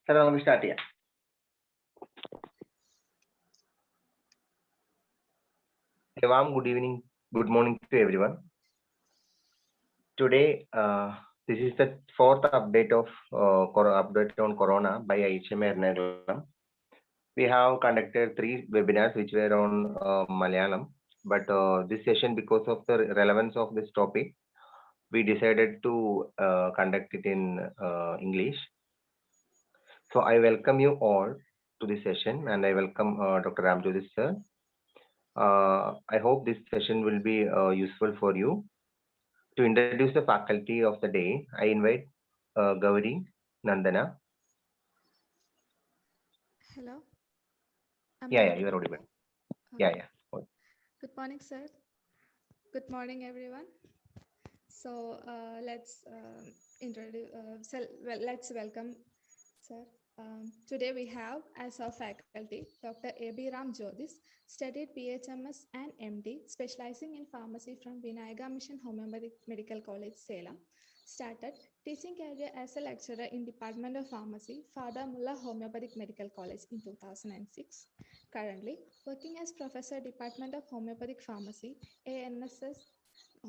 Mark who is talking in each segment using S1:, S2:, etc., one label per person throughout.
S1: Sir, നമുക്ക് start ചെയ്യാം. A warm good evening, good morning to everyone. Today, this is the fourth update of update on Corona by IHMA Ernakulam. We have conducted 3 webinars which were on Malayalam, but this session, because of the relevance of this topic, we decided to conduct it in English. So I welcome you all to this session, and I welcome Dr. Jothis sir. I hope this session will be useful for you. To introduce the faculty of the day, I invite Gauri Nandana.
S2: Hello.
S1: Yeah, you are audible. Yeah.
S2: Good morning, sir. Good morning, everyone. So let's let's welcome sir. Today we have as our faculty Dr. A.B. Ram Jothis, studied PHMS and MD, specializing in pharmacy from Vinayaga Mission Homeopathic Medical College, Salem. Started teaching career as a lecturer in Department of Pharmacy, Father Mullah Homeopathic Medical College in 2006. Currently working as Professor, Department of Homeopathic Pharmacy, ANSS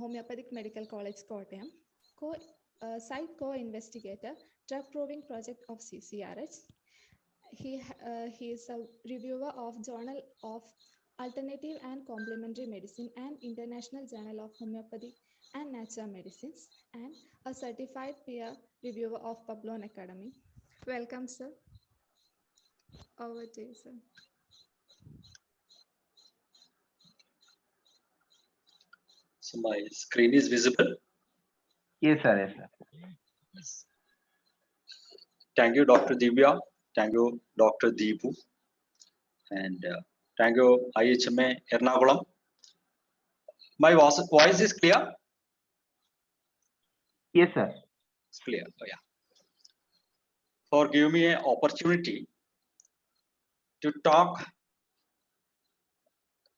S2: Homeopathic Medical College, Kottayam. Site co-investigator, drug proving project of CCRH. He is a reviewer of Journal of Alternative and Complementary Medicine and International Journal of Homeopathy and Natural Medicines, and a certified peer reviewer of Pablon Academy. Welcome, sir. Over to you, sir.
S3: So my screen is visible.
S1: Yes, sir.
S3: Yes. Thank you, Dr. Divya. Thank you, Dr. Deepu. And thank you, IHMA Ernakulam. My voice is clear?
S1: Yes, sir.
S3: It's clear. Oh, yeah. For giving me an opportunity to talk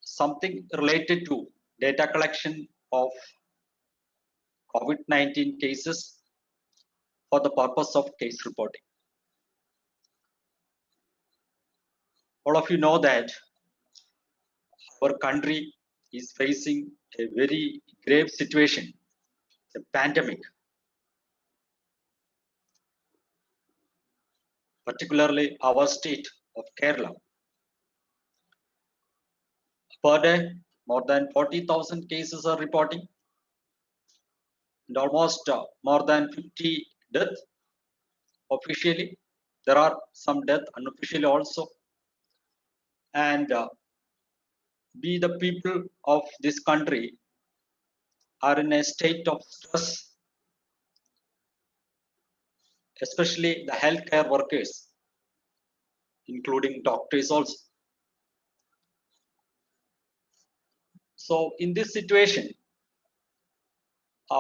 S3: something related to data collection of COVID-19 cases for the purpose of case reporting. All of you know that our country is facing a very grave situation, a pandemic, particularly our state of Kerala. Per day, more than 40,000 cases are reporting, and almost more than 50 deaths officially. There are some deaths unofficially also. And we, the people of this country, are in a state of stress, especially the healthcare workers, including doctors also. So in this situation,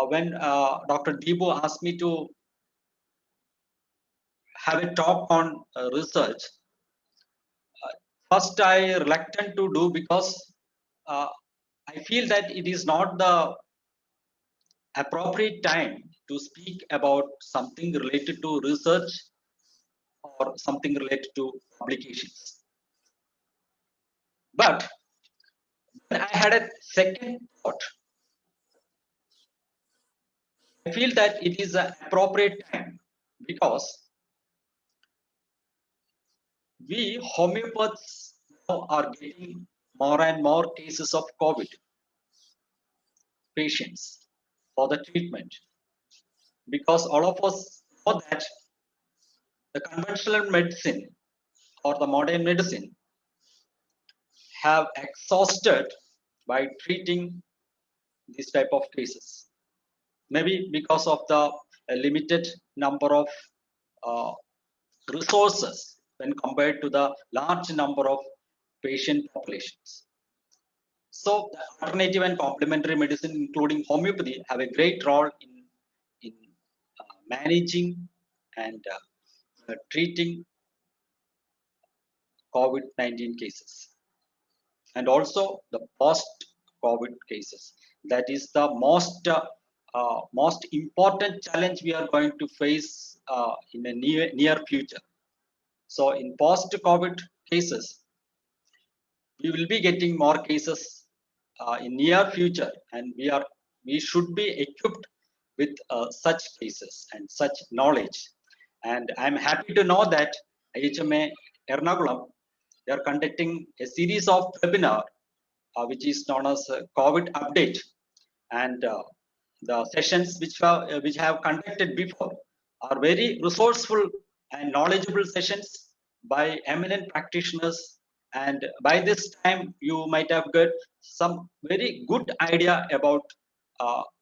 S3: when Dr. Deepu asked me to have a talk on research, first I reluctant to do because I feel that it is not the appropriate time to speak about something related to research or something related to publications. But when I had a second thought, I feel that it is an appropriate time because we homeopaths now are getting more and more cases of COVID patients for the treatment, because all of us know that the conventional medicine or the modern medicine have exhausted by treating this type of cases. Maybe because of the limited number of resources when compared to the large number of patient populations. So the alternative and complementary medicine, including homeopathy, have a great role in managing and treating COVID-19 cases, and also the post-COVID cases. That is the most important challenge we are going to face in the near future. So in post-COVID cases, we will be getting more cases in near future, and we should be equipped with such cases and such knowledge. And I'm happy to know that IHMA Ernakulam, they are conducting a series of webinar which is known as COVID update, and the sessions which have conducted before are very resourceful and knowledgeable sessions by eminent practitioners. And by this time, you might have got some very good idea about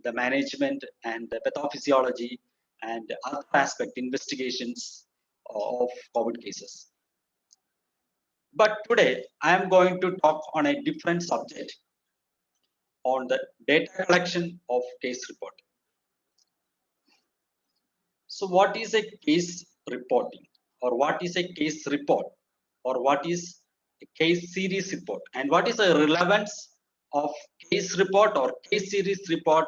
S3: the management and the pathophysiology and other aspect investigations of COVID cases. But today, I am going to talk on a different subject, on the data collection of case report. So what is a case reporting, or what is a case report, or what is a case series report, and what is the relevance of case report or case series report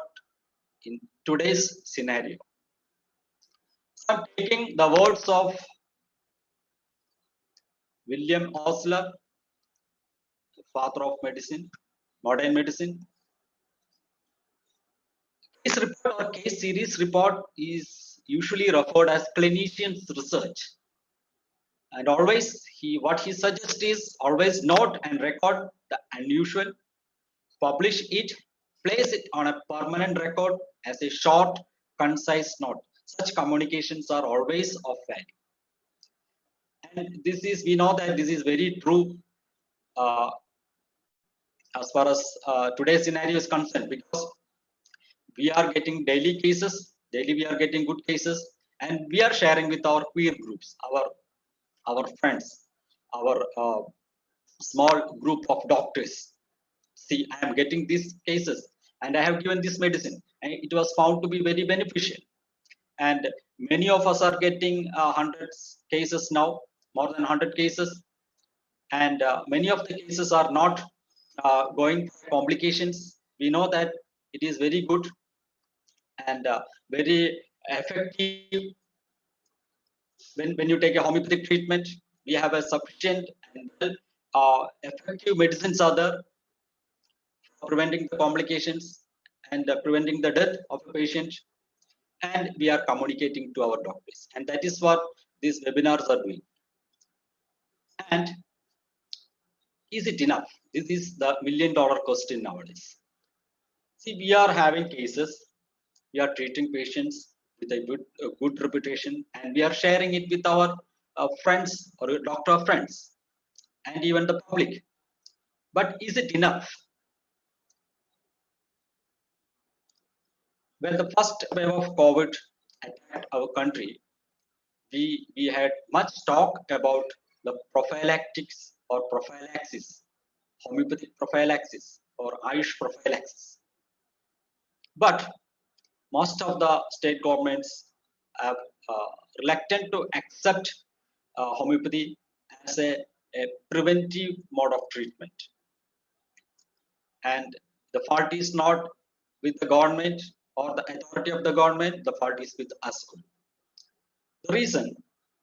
S3: in today's scenario? So I'm taking the words of William Osler, the father of medicine, modern medicine. Case report or case series report is usually referred as clinician's research. And always what he suggests is always note and record the unusual, publish it, place it on a permanent record as a short, concise note. Such communications are always of value. And this is, we know that this is very true as far as today's scenario is concerned, because we are getting daily cases, daily we are getting good cases, and we are sharing with our peer groups, our friends, our small group of doctors. See, I am getting these cases and I have given this medicine and it was found to be very beneficial. And many of us are getting hundreds cases now, more than 100 cases. And many of the cases are not going for complications. We know that it is very good and very effective. When you take a homeopathic treatment, we have a sufficient and effective medicines are there for preventing the complications and preventing the death of a patient, and we are communicating to our doctors, and that is what these webinars are doing. And is it enough? This is the million-dollar question nowadays. See, we are having cases, we are treating patients with a good reputation, and we are sharing it with our friends or doctor friends and even the public. But is it enough? When the first wave of COVID attacked our country, we had much talk about the prophylactics or prophylaxis, homeopathic prophylaxis or Ayush prophylaxis. But most of the state governments are reluctant to accept homeopathy as a preventive mode of treatment. And the fault is not with the government or the authority of the government, the fault is with us. The reason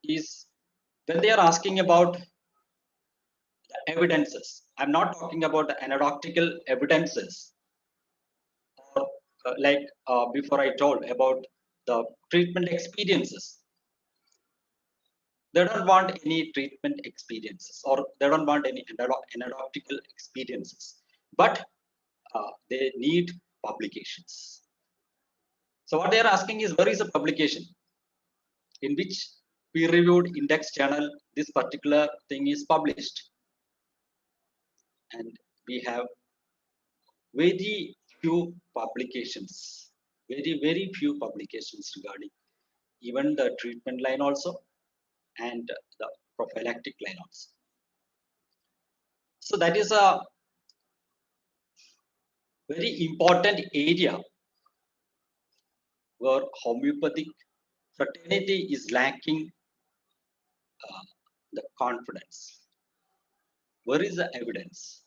S3: is when they are asking about the evidences, I'm not talking about the anecdotal evidences, or before I told about the treatment experiences. They don't want any treatment experiences, or they don't want any anecdotal experiences, but they need publications. So what they are asking is, where is a publication in which peer-reviewed index journal this particular thing is published? And we have very few publications, very few publications regarding even the treatment line also and the prophylactic line also. So that is a very important area where homeopathic fraternity is lacking the confidence. Where is the evidence?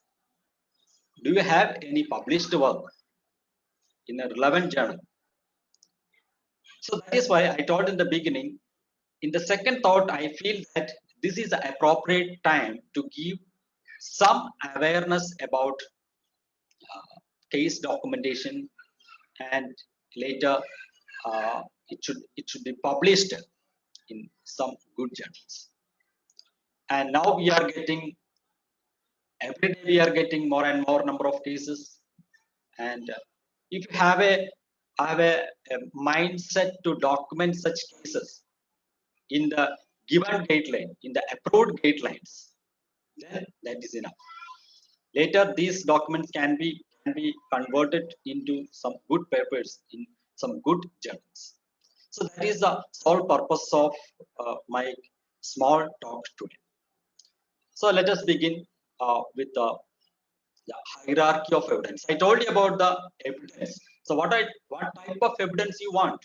S3: Do you have any published work in a relevant journal? So that is why I told in the beginning. In the second thought, I feel that this is the appropriate time to give some awareness about case documentation, and later it should be published in some good journals. And now we are getting, every day we are getting more and more number of cases. And if you have a mindset to document such cases in the given guideline, in the approved guidelines, then that is enough. Later, these documents can be converted into some good papers in some good journals. So that is the sole purpose of my small talk today. So let us begin with the hierarchy of evidence. I told you about the evidence. So what type of evidence you want?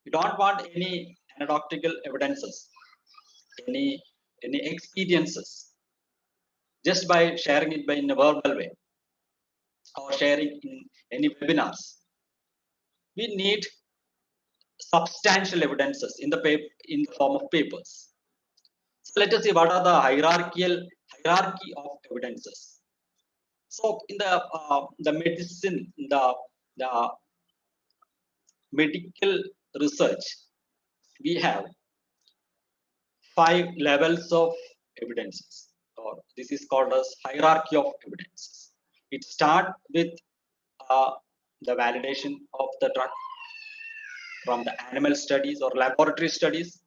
S3: You don't want any anecdotal evidences, any experiences, just by sharing it in a verbal way or sharing in any webinars. We need substantial evidences in the form of papers. So let us see what are the hierarchy of evidences. So in the medicine, the medical research, we have 5 levels of evidences, or this is called as hierarchy of evidences. It starts with the validation of the drug from the animal studies or laboratory studies,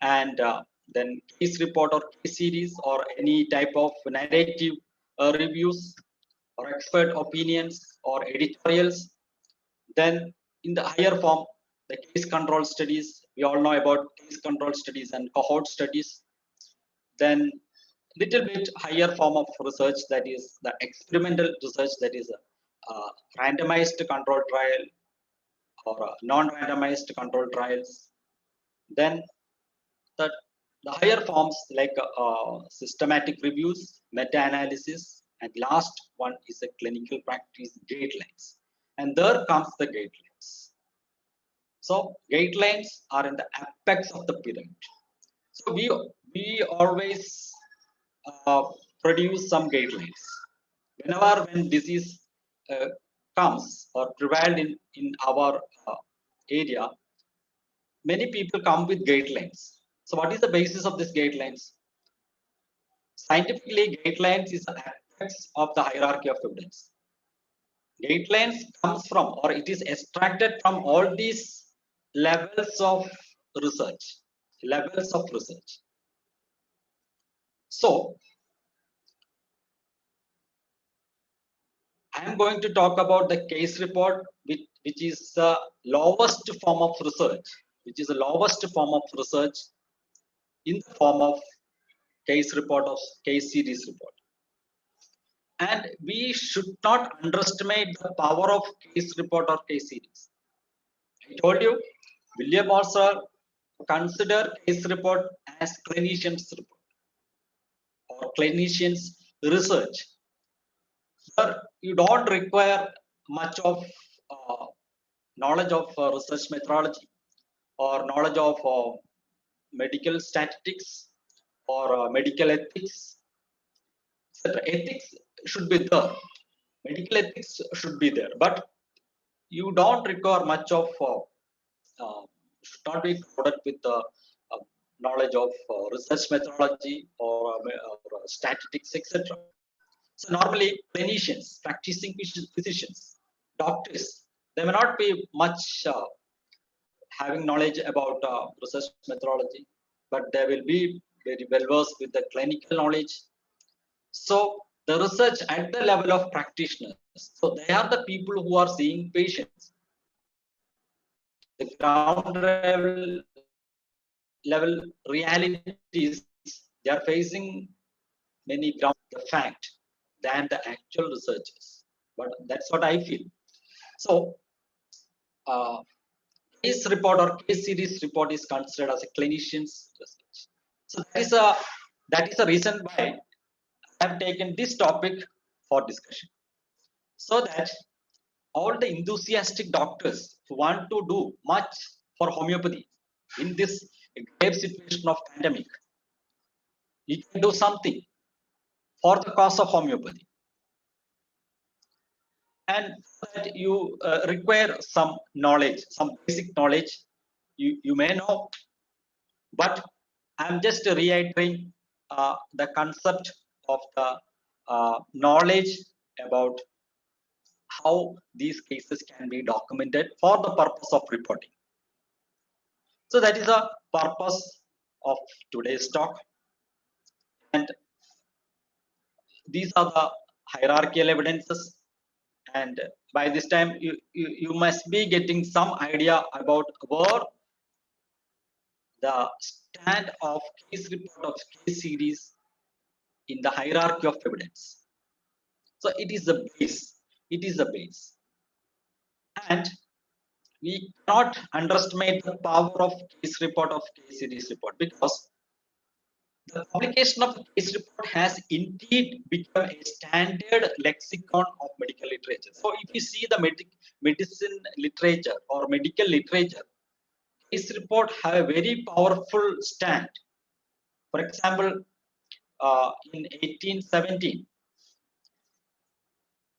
S3: and then case report or case series or any type of narrative reviews or expert opinions or editorials. Then in the higher form, the case control studies, we all know about case control studies and cohort studies. Then little bit higher form of research, that is the experimental research, that is a randomized control trial or non-randomized control trials. Then the higher forms like systematic reviews, meta-analysis, and last one is a clinical practice guidelines. And there comes the guidelines. So guidelines are in the apex of the pyramid. So we always produce some guidelines. When disease comes or prevailed in our area, many people come with guidelines. So what is the basis of these guidelines? Scientifically, guidelines is the apex of the hierarchy of evidence. Guidelines comes from, or it is extracted from all these levels of research. So I am going to talk about the case report, which is the lowest form of research, in the form of case report or case series report. And we should not underestimate the power of case report or case series. I told you, William Osler consider case report as clinician's report or clinician's research. Sir, you don't require much of knowledge of research methodology or knowledge of medical statistics or medical ethics. Ethics should be there. Medical ethics should be there, but you don't require much of should not be crowded with the knowledge of research methodology or statistics, etc. So normally clinicians, practicing physicians, doctors, they may not be much having knowledge about research methodology, but they will be very well versed with the clinical knowledge. So the research at the level of practitioners, so they are the people who are seeing patients. The ground level realities, they are facing many ground the fact than the actual researchers. But that's what I feel. So case report or case series report is considered as a clinician's research. So that is a reason why I have taken this topic for discussion, so that all the enthusiastic doctors who want to do much for homeopathy, in this grave situation of pandemic, you can do something for the cause of homeopathy. And that you require some knowledge, some basic knowledge. You may know, but I'm just reiterating the concept of the knowledge about how these cases can be documented for the purpose of reporting. So that is the purpose of today's talk. And these are the hierarchical evidences. And by this time, you must be getting some idea about where the stand of case report of case series in the hierarchy of evidence. So it is the base. It is the base. And we cannot underestimate the power of case report of case series report, because the publication of a case report has indeed become a standard lexicon of medical literature. So if you see the medicine literature or medical literature, case report have a very powerful stand. For example, in 1817,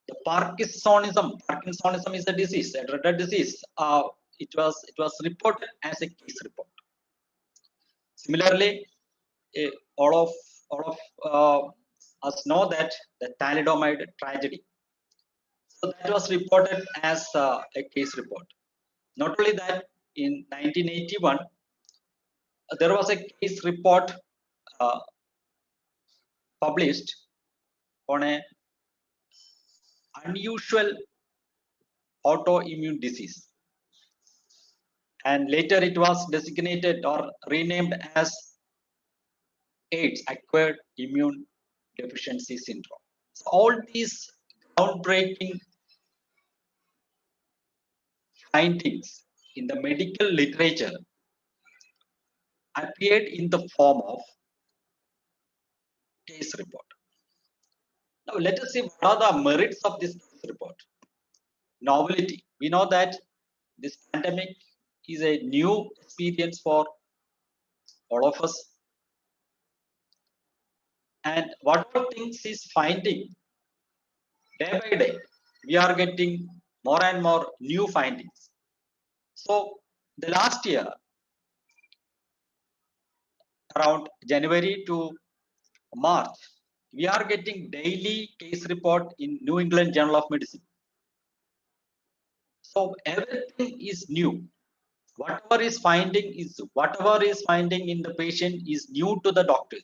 S3: the Parkinsonism is a disease, a dreaded disease. It was reported as a case report. Similarly, all of us know that the thalidomide tragedy. So that was reported as a case report. Not only that, in 1981, there was a case report uh, published on a unusual autoimmune disease, and later it was designated or renamed as AIDS, acquired immune deficiency syndrome. So all these groundbreaking findings in the medical literature appeared in the form of case report. Now let us see what are the merits of this case report. Novelty. We know that this pandemic is a new experience for all of us, and whatever things is finding day by day, we are getting more and more new findings. So the last year, around January to March, we are getting daily case report in New England Journal of Medicine. So everything is new. Whatever is finding in the patient is new to the doctors,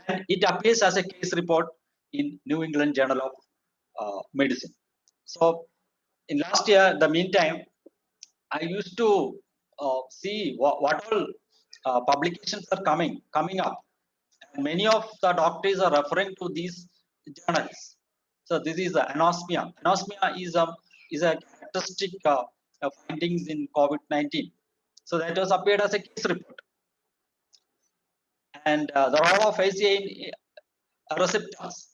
S3: and it appears as a case report in New England Journal of Medicine. So in last year, the meantime, I used to see what all publications are coming up, and many of the doctors are referring to these journals. So this is anosmia. Anosmia is a characteristic findings in COVID-19. So that was appeared as a case report, and the role of ACA in receptors,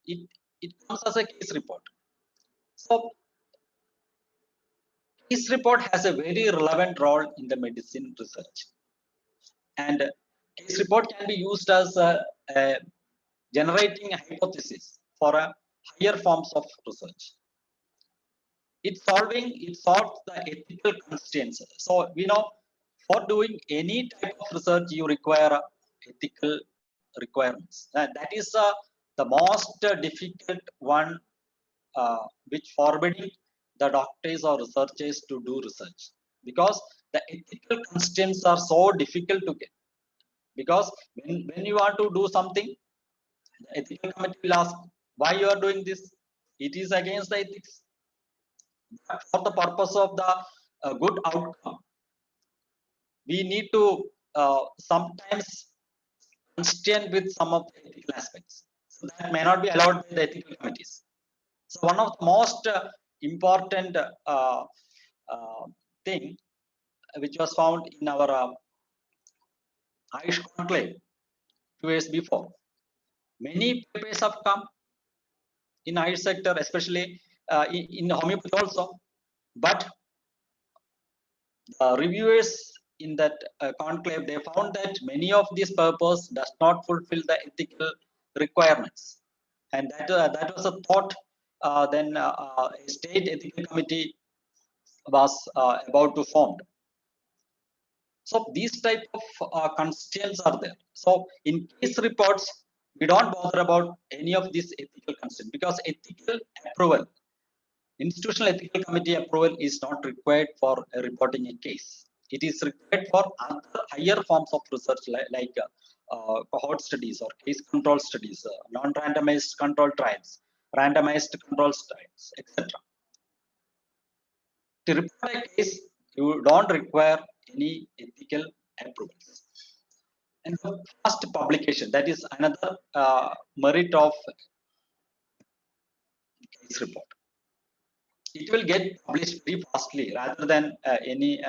S3: it comes as a case report. So case report has a very relevant role in the medicine research, and case report can be used as a generating a hypothesis for a higher forms of research. It solves the ethical constraints. So we know for doing any type of research, you require ethical requirements. That is the most difficult one, which forbidding the doctors or researchers to do research, because the ethical constraints are so difficult to get. Because when you want to do something, the ethical committee will ask why you are doing this. It is against the ethics. But for the purpose of the good outcome, we need to sometimes constrain with some of the ethical aspects. So that may not be allowed by the ethical committees. So one of the most important thing which was found in our Ayush conclave 2 years before, many papers have come in Ayush sector, especially in homeopathy also, but reviewers in that conclave, they found that many of these purposes does not fulfill the ethical requirements, and that was a thought. Then a state ethical committee was about to formed. So these type of constraints are there. So in case reports, we don't bother about any of these ethical constraints because ethical approval, institutional ethical committee approval is not required for reporting a case. It is required for other higher forms of research like cohort studies or case control studies, non-randomized control trials, randomized control trials, etc. To report a case, you don't require any ethical approvals. And the fast publication, that is another merit of case report. It will get published very fastly rather than any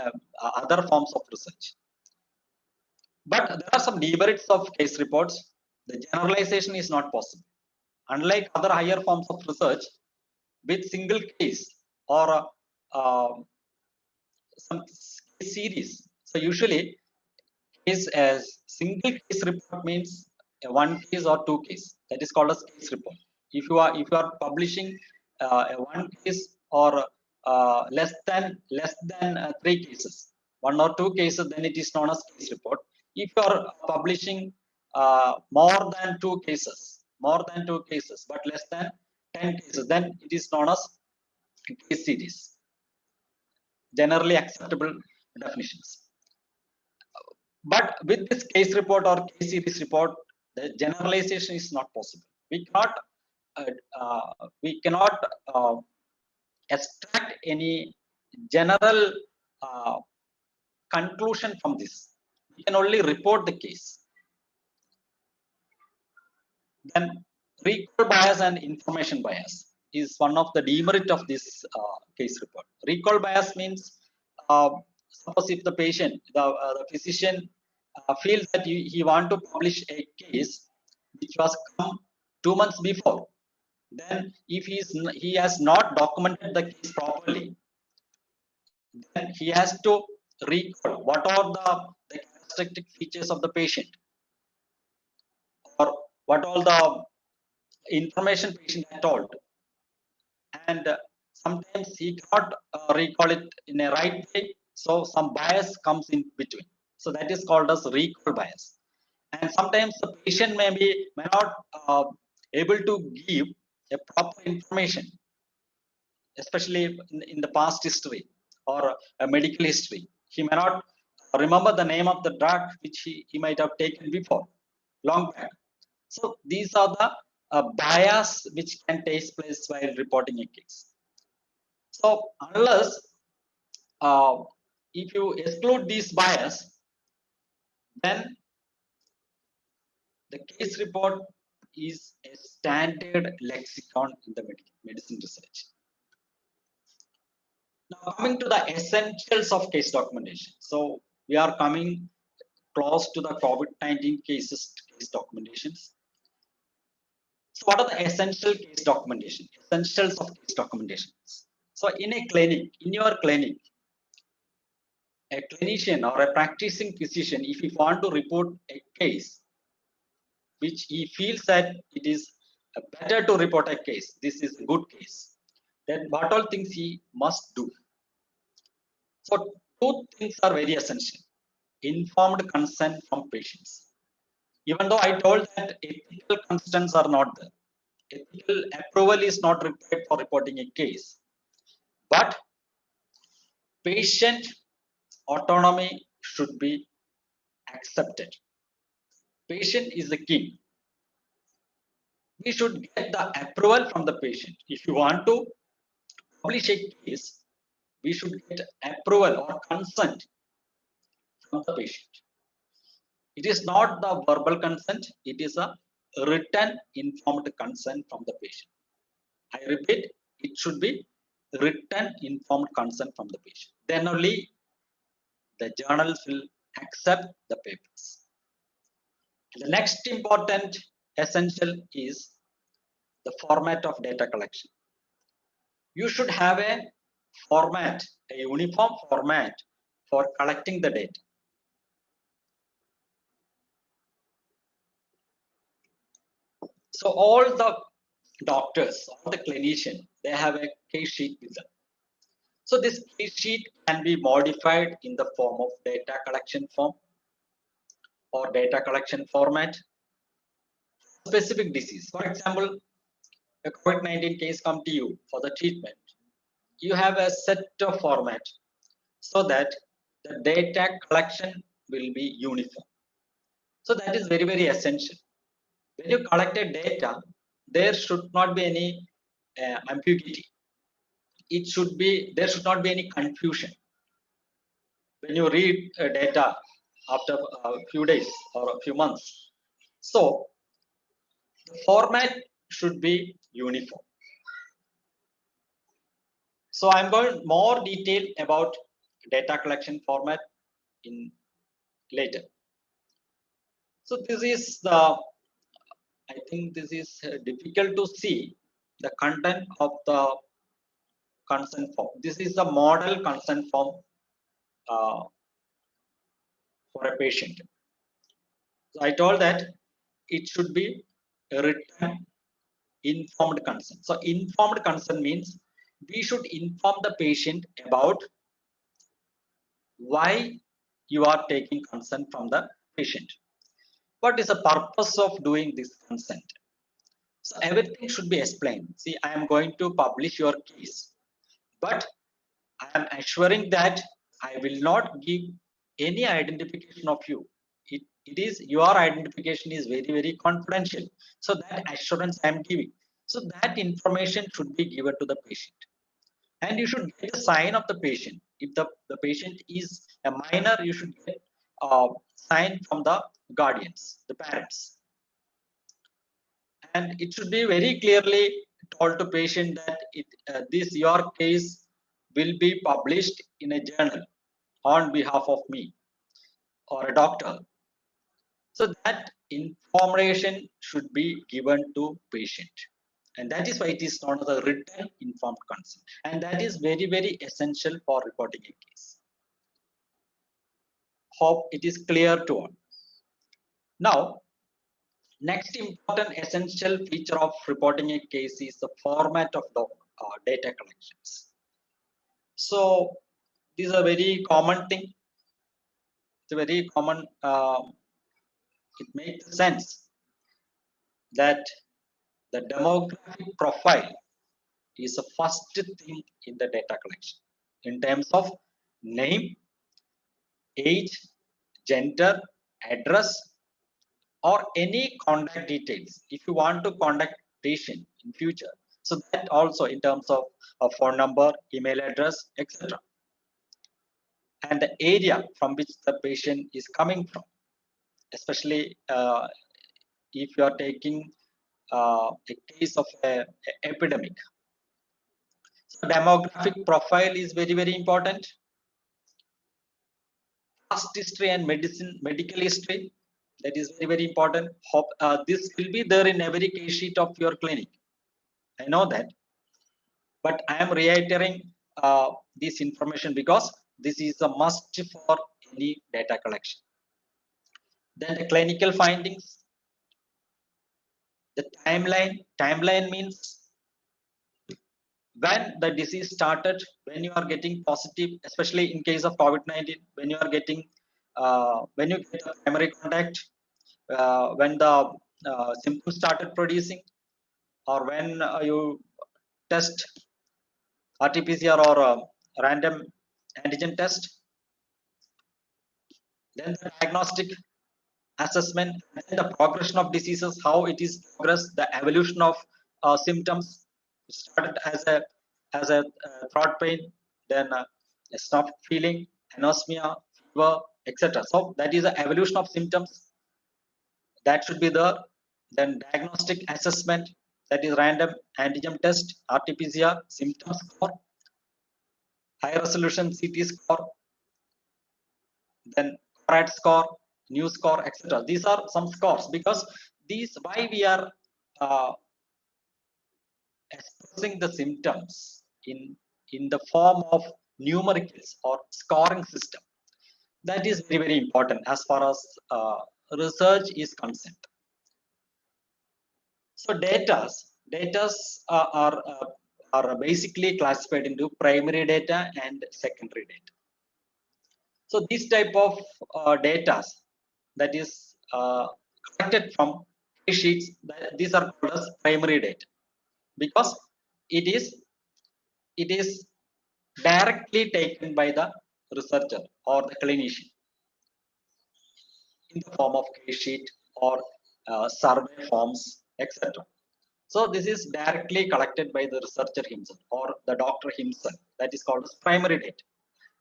S3: other forms of research. But there are some demerits of case reports. The generalization is not possible. Unlike other higher forms of research, with single case or some case series. So usually, case as single case report means one case or two case. That is called as case report. If you are publishing a one case or less than three cases, one or two cases, then it is known as case report. If you are publishing more than two cases, but less than 10 cases, then it is known as case series. Generally acceptable definitions. But with this case report or case series report, the generalization is not possible. We cannot extract any general conclusion from this. We can only report the case. Then recall bias and information bias is one of the demerit of this case report. Recall bias means suppose if the patient, the physician feels that he want to publish a case which was come 2 months before, then if he has not documented the case properly, then he has to recall what are the characteristic features of the patient or what all the information patient had told, and sometimes he cannot recall it in a right way, so some bias comes in between. So that is called as recall bias. And sometimes the patient may not able to give a proper information, especially in the past history or a medical history. He may not remember the name of the drug which he might have taken before, long back. So these are the bias which can take place while reporting a case. So unless if you exclude these bias, then the case report is a standard lexicon in the medicine research. Now coming to the essentials of case documentation. So we are coming close to the COVID-19 case documentations. So what are the essential case documentation? Essentials of case documentations. So in a clinic, in your clinic, a clinician or a practicing physician, if you want to report a case which he feels that it is better to report a case, this is a good case, then what all things he must do? So two things are very essential. Informed consent from patients. Even though I told that ethical constraints are not there, ethical approval is not required for reporting a case, but patient autonomy should be accepted. Patient is the king. We should get the approval from the patient. If you want to publish a case, we should get approval or consent from the patient. It is not the verbal consent, it is a written informed consent from the patient. I repeat, it should be written informed consent from the patient. Then only the journals will accept the papers. The next important essential is the format of data collection. You should have a format, a uniform format for collecting the data. So all the doctors, all the clinicians, they have a case sheet with them. So this case sheet can be modified in the form of data collection form or data collection format. Specific disease. For example, a COVID-19 case come to you for the treatment. You have a set of format so that the data collection will be uniform. So that is very, very essential. When you collect a data, there should not be any ambiguity. There should not be any confusion. When you read data after a few days or a few months. So the format should be uniform. So I'm going more detail about data collection format in later. So this is I think this is difficult to see the content of the consent form. This is the model consent form uh, for a patient. So I told that it should be a written informed consent. So informed consent means we should inform the patient about why you are taking consent from the patient. What is the purpose of doing this consent? So everything should be explained. See, I am going to publish your case, but I am assuring that I will not give any identification of you. It is your identification is very, very confidential. So that assurance I am giving. So that information should be given to the patient. And you should get a sign of the patient. If the patient is a minor, you should get a sign from the guardians, the parents. And it should be very clearly told to patient that this your case will be published in a journal on behalf of me or a doctor. So that information should be given to patient. And that is why it is known as a written informed consent. And that is very, very essential for reporting a case. Hope it is clear to all. Now, next important essential feature of reporting a case is the format of the data collections. So, this is a very common thing. It's a very common, it makes sense that the demographic profile is the first thing in the data collection in terms of name, age, gender, address, or any contact details if you want to contact patient in future. So that also in terms of a phone number, email address, etc. And the area from which the patient is coming from, especially if you are taking a case of a epidemic. So demographic profile is very, very important. Past history and medical history, that is very, very important. Hope this will be there in every case sheet of your clinic. I know that, but I am reiterating this information because this is a must for any data collection. Then the clinical findings, the timeline. Timeline means when the disease started, when you are getting positive, especially in case of COVID-19, when you are getting, when you get the primary contact, when the symptoms started producing, or when you test RT-PCR or random antigen test, then the diagnostic assessment, and the progression of diseases, how it is progressed, the evolution of symptoms. It started as a throat pain, then a stomach feeling, anosmia, fever, etc. So that is the evolution of symptoms that should be there. Then diagnostic assessment, that is random antigen test, RT-PCR, symptom score, high resolution CT score, then CORAD score, new score, etc. These are some scores because these why we are uh, expressing the symptoms in the form of numericals or scoring system. That is very, very important as far as research is concerned. So are basically classified into primary data and secondary data. So these type of data that is collected from case sheets, these are called as primary data, because it is directly taken by the researcher or the clinician in the form of case sheet or survey forms, etc. So this is directly collected by the researcher himself or the doctor himself. That is called as primary data.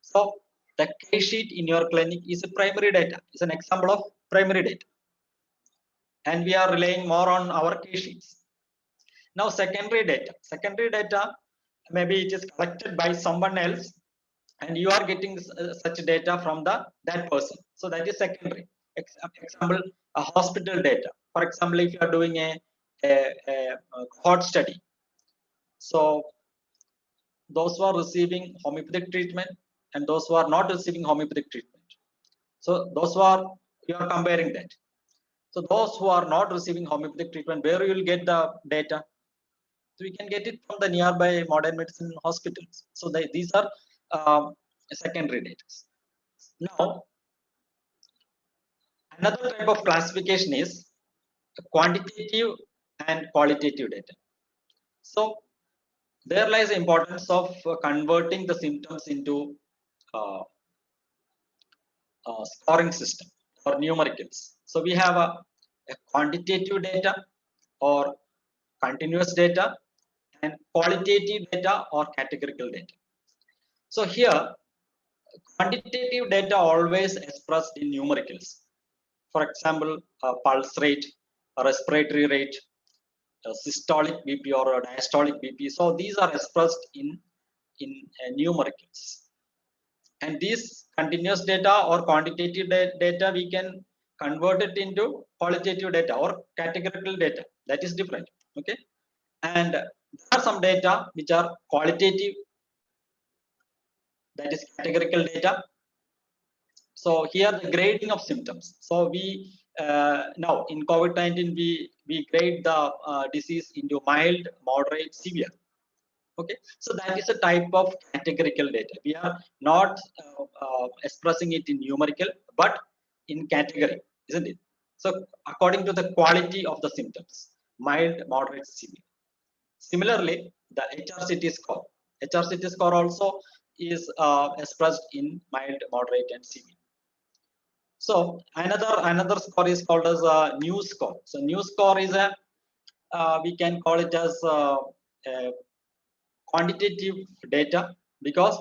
S3: So the case sheet in your clinic is a primary data. It's an example of primary data. And we are relying more on our case sheets. Now secondary data, maybe it is collected by someone else and you are getting such data from that person. So that is secondary. Example, a hospital data. For example, if you are doing a cohort study, so those who are receiving homeopathic treatment and those who are not receiving homeopathic treatment. So those who are, you are comparing that. So those who are not receiving homeopathic treatment, where you will get the data? So we can get it from the nearby modern medicine hospitals. So these are secondary data. Now, another type of classification is quantitative and qualitative data. So there lies the importance of converting the symptoms into uh, scoring system or numericals. So we have a quantitative data or continuous data and qualitative data or categorical data. So here, quantitative data always expressed in numericals. For example, pulse rate, respiratory rate, systolic BP or diastolic BP. So these are expressed in numericals. And this continuous data or quantitative data, we can convert it into qualitative data or categorical data. That is different. Okay. And there are some data which are qualitative, that is categorical data. So here the grading of symptoms. So we now in COVID-19 we grade the disease into mild, moderate, severe. Okay, so that is a type of categorical data. We are not expressing it in numerical, but in category, isn't it? So according to the quality of the symptoms, mild, moderate, severe. Similarly, the HRCT score. HRCT score also is expressed in mild, moderate, and severe. So another score is called as a new score. So new score is a we can call it as a quantitative data, because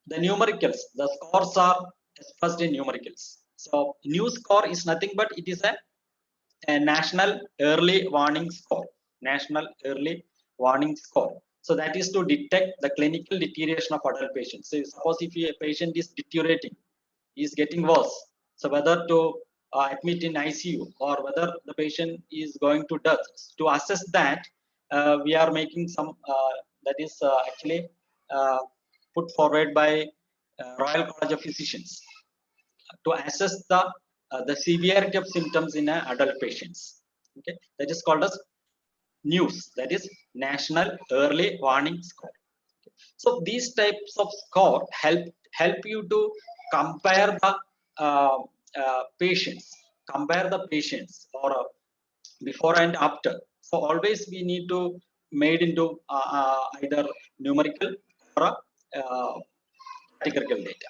S3: the numericals, the scores are expressed in numericals. So new score is nothing but it is a national early warning score. National early warning score. So that is to detect the clinical deterioration of adult patients. So suppose if a patient is deteriorating, is getting worse. So whether to admit in ICU or whether the patient is going to death. To assess that, we are making some that is actually put forward by Royal College of Physicians to assess the severity of symptoms in adult patients. Okay, that is called as NEWS, that is National Early Warning Score. So these types of score help you to compare the patients, or before and after. So always we need to made into either numerical or categorical data.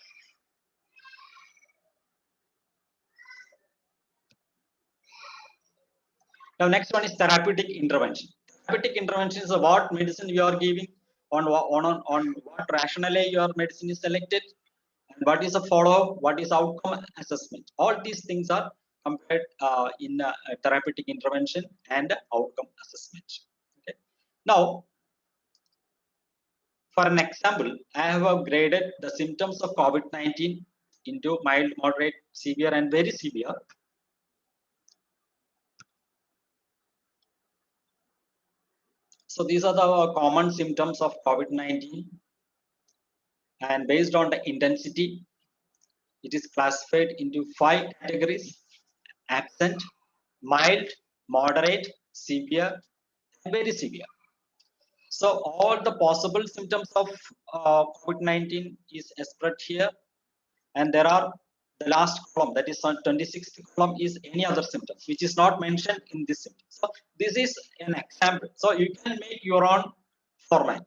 S3: Now next one is therapeutic intervention. Therapeutic intervention is what medicine you are giving, on what rationale your medicine is selected, and what is the follow-up, what is outcome assessment. All these things are compared in therapeutic intervention and outcome assessment. Okay. Now, for an example, I have graded the symptoms of COVID-19 into mild, moderate, severe, and very severe. So these are the common symptoms of COVID-19, and based on the intensity, it is classified into 5 categories: absent, mild, moderate, severe, and very severe. So all the possible symptoms of COVID-19 is expressed here, and there are the last column, that is on 26th column, is any other symptoms which is not mentioned in this symptom. So this is an example. So you can make your own format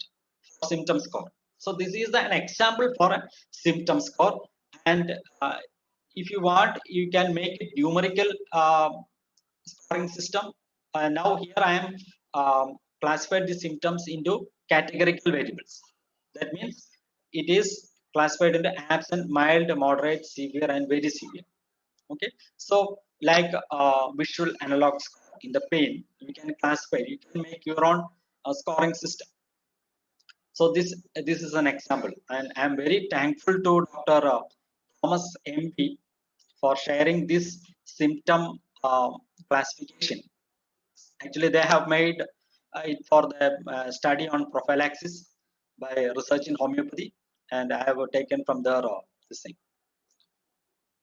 S3: for symptom score. So this is an example for a symptom score, and if you want, you can make it numerical scoring system. Now here I am classified the symptoms into categorical variables. That means it is classified into absent, mild, moderate, severe, and very severe. Okay, so like visual analog score in the pain, you can classify. You can make your own scoring system. So this is an example, and I am very thankful to Dr. Thomas MB for sharing this symptom classification. Actually, they have made it for the study on prophylaxis by research in homeopathy, and I have taken from their this thing.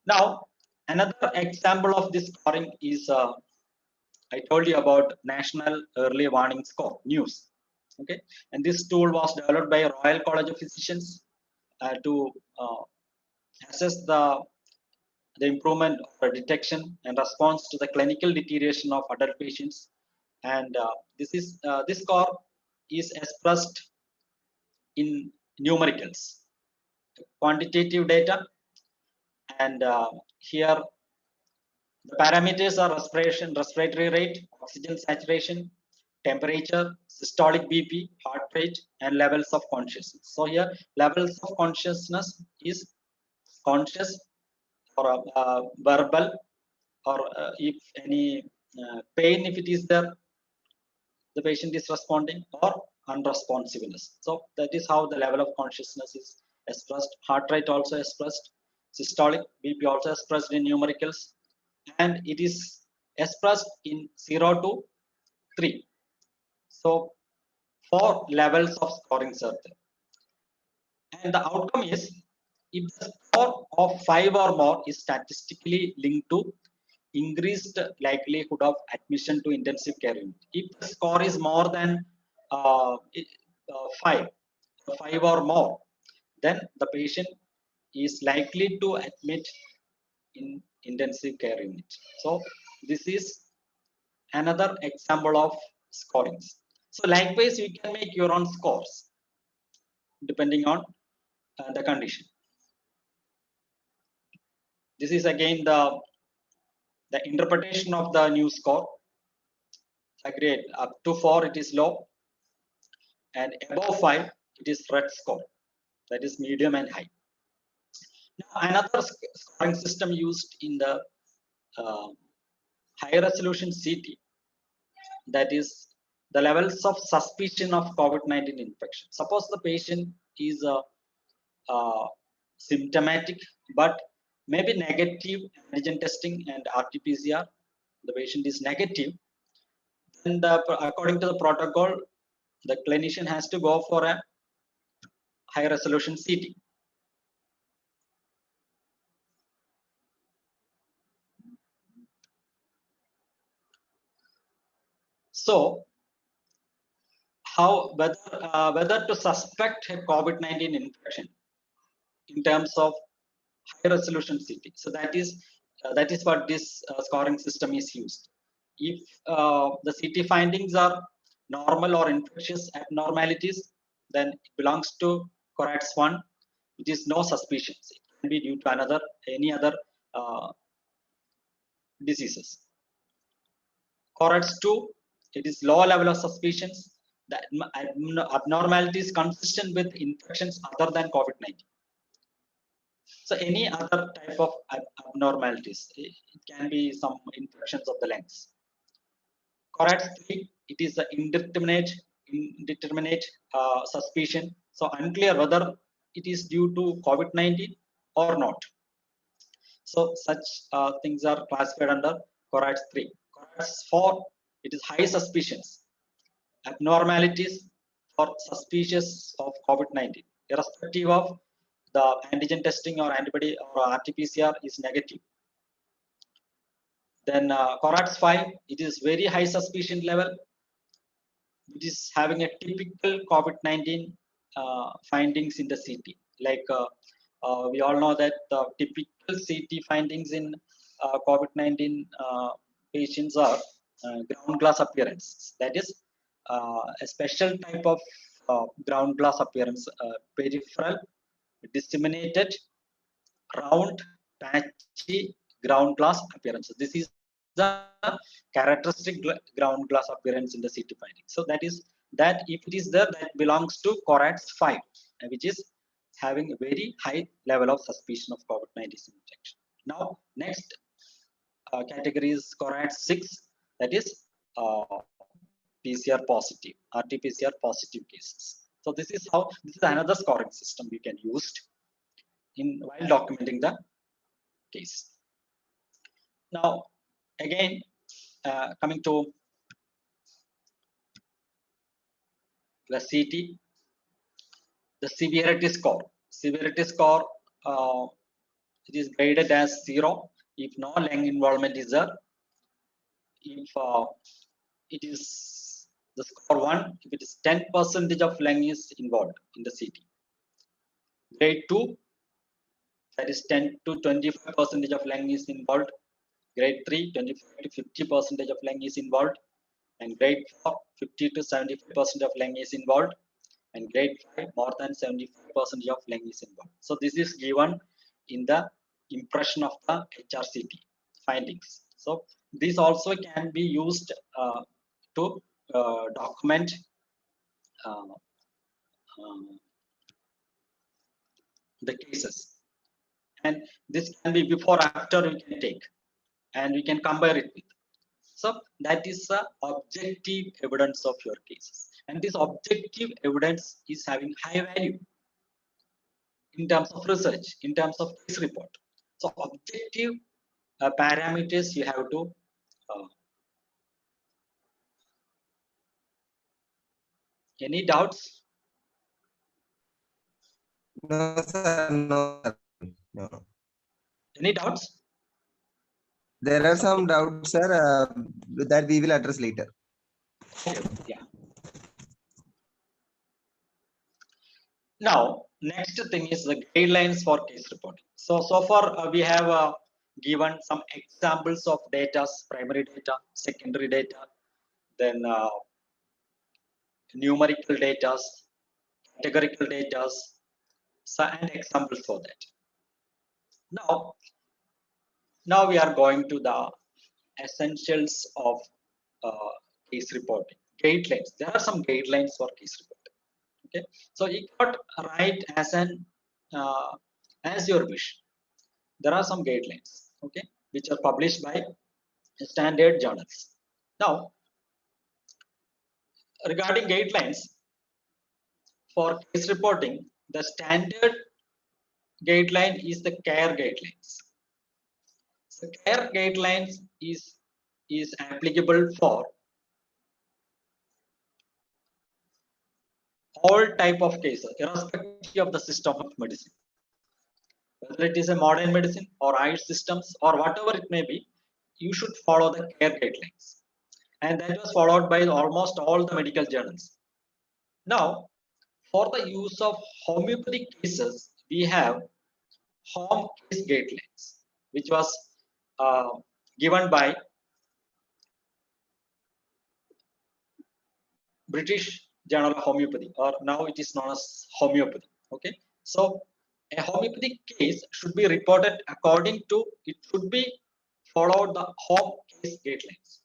S3: Now, another example of this scoring is I told you about National Early Warning Score, NEWS. Okay, and this tool was developed by Royal College of Physicians to assess the improvement or detection and response to the clinical deterioration of adult patients, and this score is expressed in numericals, quantitative data, and here the parameters are respiratory rate, oxygen saturation, temperature, systolic BP, heart rate, and levels of consciousness. So here levels of consciousness is conscious or verbal, or if any pain, if it is there, the patient is responding, or unresponsiveness. So that is how the level of consciousness is expressed. Heart rate also expressed, systolic BP also expressed in numericals, and it is expressed in 0 to 3. So 4 levels of scoring are there. And the outcome is, if the score of 5 or more is statistically linked to increased likelihood of admission to intensive care unit. If the score is more than 5 or more, then the patient is likely to admit in intensive care unit. So this is another example of scorings. So likewise, you can make your own scores depending on the condition. This is again the interpretation of the new score. Grade up to 4 it is low, and above 5 it is red score, that is medium and high. Now another scoring system used in the high resolution CT, that is the levels of suspicion of COVID-19 infection. Suppose the patient is symptomatic but maybe negative antigen testing and RT-PCR, the patient is negative, and according to the protocol, the clinician has to go for a high resolution CT. So, how whether to suspect a COVID-19 infection in terms of high resolution CT. So that is what this scoring system is used. If the CT findings are normal or infectious abnormalities, then it belongs to CORADS 1, which is no suspicions. It can be due to any other diseases. CORADS 2, it is low level of suspicions. The abnormality is consistent with infections other than COVID-19. So any other type of abnormalities, it can be some infections of the lungs. CORADS 3, it is the indeterminate suspicion. So unclear whether it is due to COVID-19 or not. So such things are classified under CORADS 3. CORADS 4, it is high suspicions, abnormalities for suspicious of COVID-19, irrespective of the antigen testing or antibody or RT-PCR is negative. Then CORATS 5, it is very high suspicion level. It is having a typical COVID-19 findings in the CT. Like we all know that the typical CT findings in COVID-19 patients are ground glass appearance. That is a special type of ground glass appearance, peripheral, disseminated, round, patchy ground glass appearance. This is the characteristic ground glass appearance in the CT finding. So that if it is there, that belongs to CORATS 5, which is having a very high level of suspicion of COVID-19 infection. Now, next category is CORATS 6, that is PCR positive, RT-PCR positive cases. So this is another scoring system we can use while documenting the case. Now, again, coming to the CT, the severity score. Severity score, it is graded as 0 if no lung involvement is there. If it is the score 1, if it is 10% of lung is involved in the CT. Grade 2, that is 10 to 25% of lung is involved. Grade 3, 25 to 50% of lung is involved. And grade 4, 50 to 75% of lung is involved. And grade 5, more than 75% of lung is involved. So this is given in the impression of the HRCT findings. So this also can be used to document the cases. And this can be before, after we can take, and we can compare it with. So that is the objective evidence of your cases. And this objective evidence is having high value in terms of research, in terms of case report. So objective parameters you have to any doubts?
S1: No, sir. No, sir. No.
S3: Any doubts?
S1: There are some doubts, sir, that we will address later.
S3: Yeah. Now, next thing is the guidelines for case reporting. So far we have given some examples of data, primary data, secondary data, then numerical data, categorical data, and examples for that. Now we are going to the essentials of case reporting. Guidelines. There are some guidelines for case reporting. Okay, so you got write as your wish. There are some guidelines, okay, which are published by standard journals. Now, regarding guidelines for case reporting, the standard guideline is the CARE guidelines. So CARE guidelines is applicable for all type of cases, irrespective of the system of medicine. Whether it is a modern medicine or ICE systems or whatever it may be, you should follow the CARE guidelines. And that was followed by almost all the medical journals. Now, for the use of homeopathic cases, we have home case guidelines, which was given by British Journal of Homeopathy, or now it is known as homeopathy. Okay, so a homeopathic case should be reported according to, it should be followed the home case guidelines.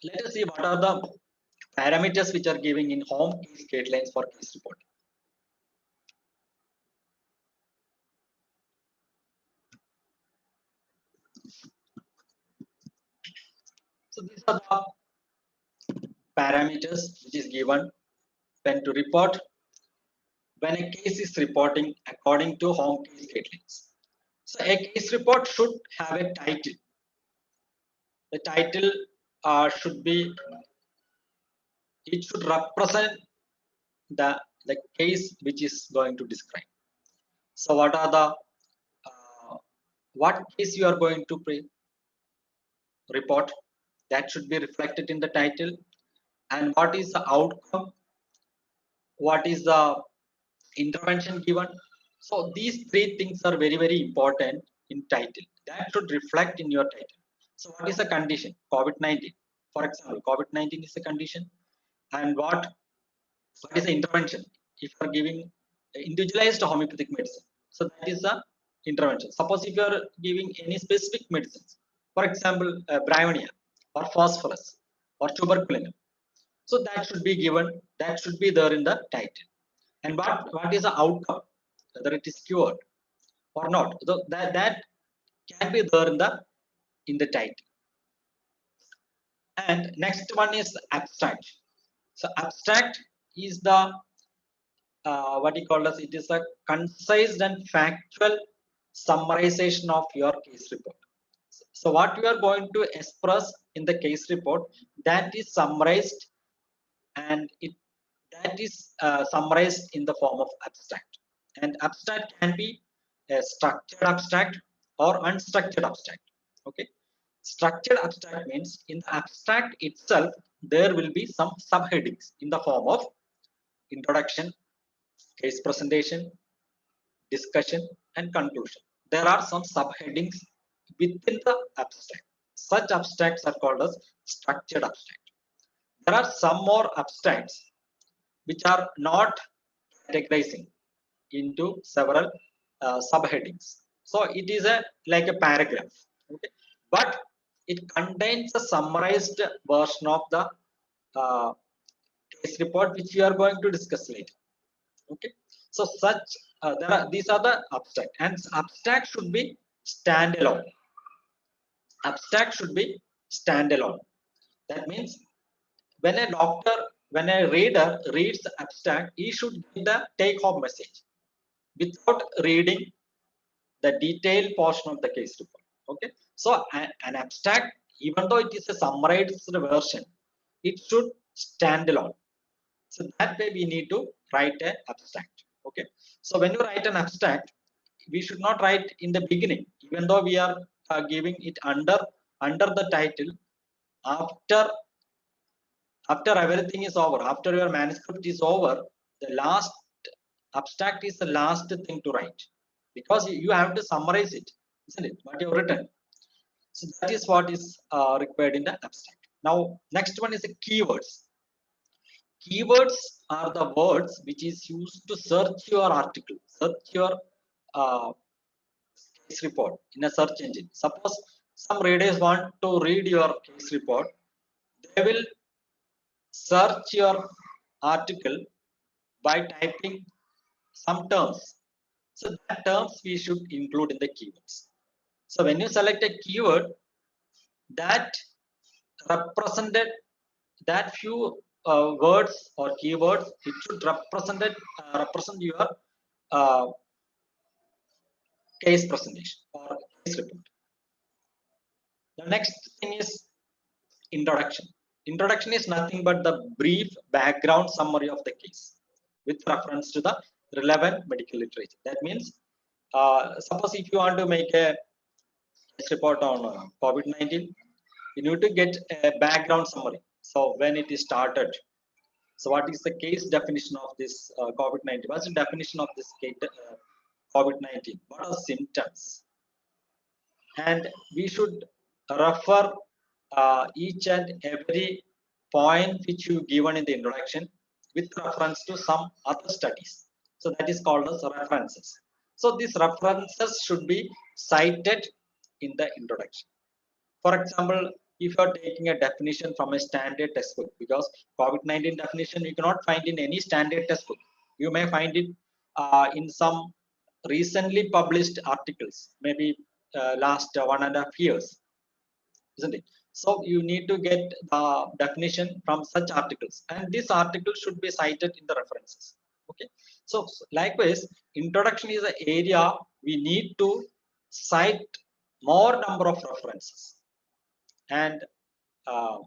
S3: Let us see what are the parameters which are giving in home case guidelines for case reporting. So these are the parameters which is given when to report, when a case is reporting according to home case guidelines. So a case report should have a title. The title should be, it should represent the case which is going to describe. So what are the what case you are going to report, that should be reflected in the title. And what is the outcome, what is the intervention given. So these three things are very, very important in title. That should reflect in your title. So what is the condition? COVID-19. For example, COVID-19 is a condition. And what is the intervention? If you are giving individualized homeopathic medicine, so that is the intervention. Suppose if you are giving any specific medicines, for example, bryonia or phosphorus or tuberculin, so that should be given, that should be there in the title. And what is the outcome, whether it is cured or not, so that can be there in the title. And next one is abstract. So abstract is the what you call as, it is a concise and factual summarization of your case report. So what you are going to express in the case report, that is summarized, and that is summarized in the form of abstract. And abstract can be a structured abstract or unstructured abstract. Okay, structured abstract means in the abstract itself there will be some subheadings in the form of introduction, case presentation, discussion, and conclusion. There are some subheadings within the abstract. Such abstracts are called as structured abstract. There are some more abstracts which are not categorizing into several subheadings. So it is like a paragraph, okay? But it contains a summarized version of the uh, case report, which we are going to discuss later. Okay, so such these are the abstract, and abstract should be standalone. Abstract should be standalone. That means when a doctor, when a reader reads the abstract, he should get the take-home message without reading the detailed portion of the case report. Okay, so an abstract, even though it is a summarized version, it should stand alone. So that way we need to write an abstract. Okay, so when you write an abstract, we should not write in the beginning, even though we are giving it under the title. After everything is over, after your manuscript is over, the last abstract is the last thing to write, because you have to summarize it, isn't it, what you have written. So that is what is required in the abstract. Now next one is the keywords. Keywords are the words which is used to search your article, search your uh, case report in a search engine. Suppose some readers want to read your case report, they will search your article by typing some terms. So that terms we should include in the keywords. So when you select a keyword that represented, that few words or keywords, it should represent your uh, case presentation or case report. The next thing is introduction. Introduction is nothing but the brief background summary of the case with reference to the relevant medical literature. That means suppose if you want to make a case report on COVID-19, you need to get a background summary. So when it is started, so what is the case definition of this COVID-19? What's the definition of this COVID-19? What are symptoms? And we should refer each and every point which you given in the introduction with reference to some other studies. So that is called as references. So these references should be cited in the introduction. For example, if you are taking a definition from a standard textbook, because COVID-19 definition you cannot find in any standard textbook. You may find it in some recently published articles, maybe last 1.5 years, isn't it? So you need to get the definition from such articles, and this article should be cited in the references. Okay, so likewise, introduction is an area we need to cite more number of references, and uh,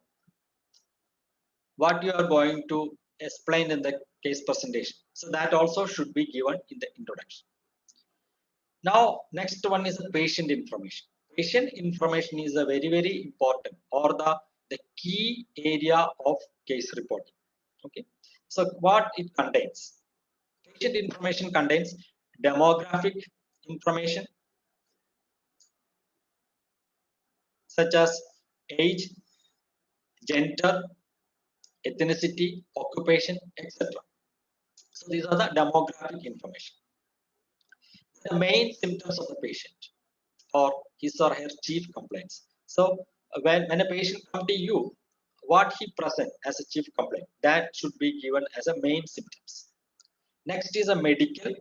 S3: what you are going to explain in the case presentation. So that also should be given in the introduction. Now, next one is the patient information. patient information is a very, very important or the key area of case reporting. Okay, so what it contains: patient information contains demographic information such as age, gender, ethnicity, occupation, etc. So these are the demographic information. The main symptoms of the patient or his or her chief complaints. So when a patient come to you, what he present as a chief complaint, that should be given as a main symptoms. Next is a medical,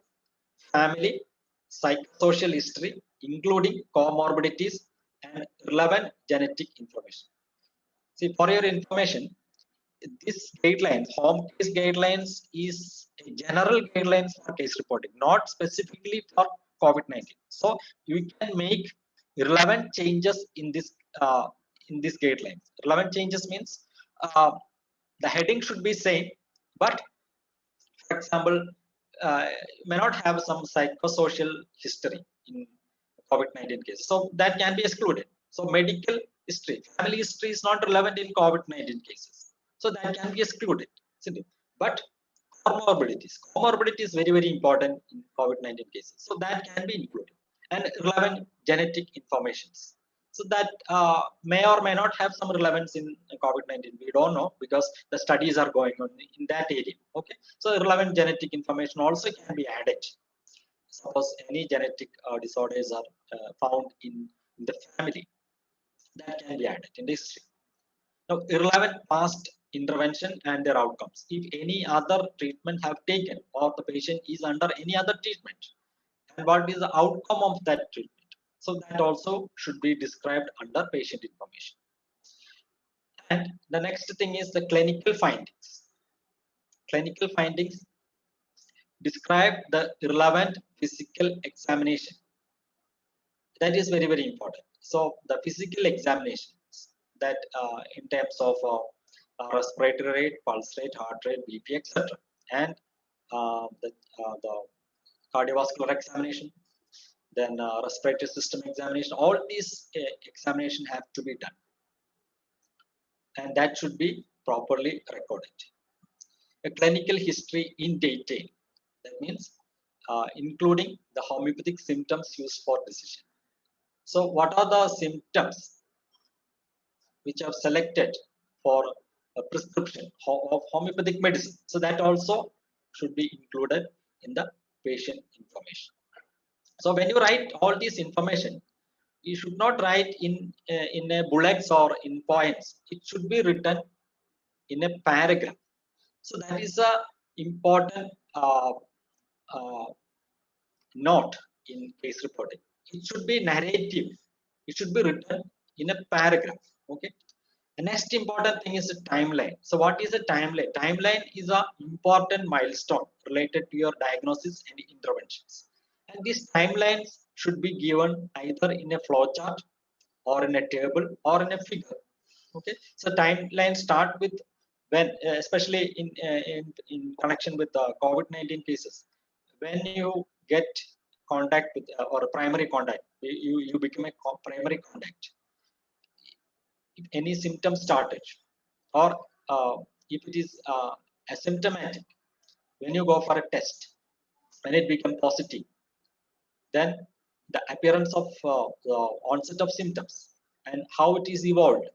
S3: family, psychosocial history, including comorbidities and relevant genetic information. See, for your information, this guidelines, home case guidelines, is a general guidelines for case reporting, not specifically for COVID-19. So you can make relevant changes in this guidelines. Relevant changes means uh, the heading should be same, but for example, may not have some psychosocial history in COVID-19 cases. So that can be excluded. So medical history, family history is not relevant in COVID-19 cases. So that can be excluded. But comorbidities. Comorbidity is very, very important in COVID-19 cases. So that can be included. And relevant genetic informations. So that may or may not have some relevance in COVID-19. We don't know because the studies are going on in that area. Okay. So relevant genetic information also can be added. Suppose any genetic disorders are found in the family, that can be added in the history. Now, irrelevant past intervention and their outcomes. If any other treatment have taken or the patient is under any other treatment, and what is the outcome of that treatment. So that also should be described under patient information. And the next thing is the clinical findings. Clinical findings describe the relevant physical examination. That is very, very important. So the physical examinations that in terms of respiratory rate, pulse rate, heart rate, BP, etc. And the cardiovascular examination, then respiratory system examination, all these examination have to be done. And that should be properly recorded. A clinical history in detail. That means including the homeopathic symptoms used for decision. So what are the symptoms which are selected for a prescription of homeopathic medicine? So that also should be included in the patient information. So when you write all this information, you should not write in a bullets or in points. It should be written in a paragraph. So that is a important note in case reporting. It should be narrative. It should be written in a paragraph. Okay. The next important thing is the timeline. So what is a timeline? Timeline is an important milestone related to your diagnosis and interventions. And these timelines should be given either in a flowchart or in a table or in a figure. Okay. So timeline start with when, especially in connection with the COVID-19 cases, when you get contact with or a primary contact, you become a primary contact. If any symptom started, or if it is asymptomatic, when you go for a test, when it becomes positive, then the appearance of the onset of symptoms and how it is evolved,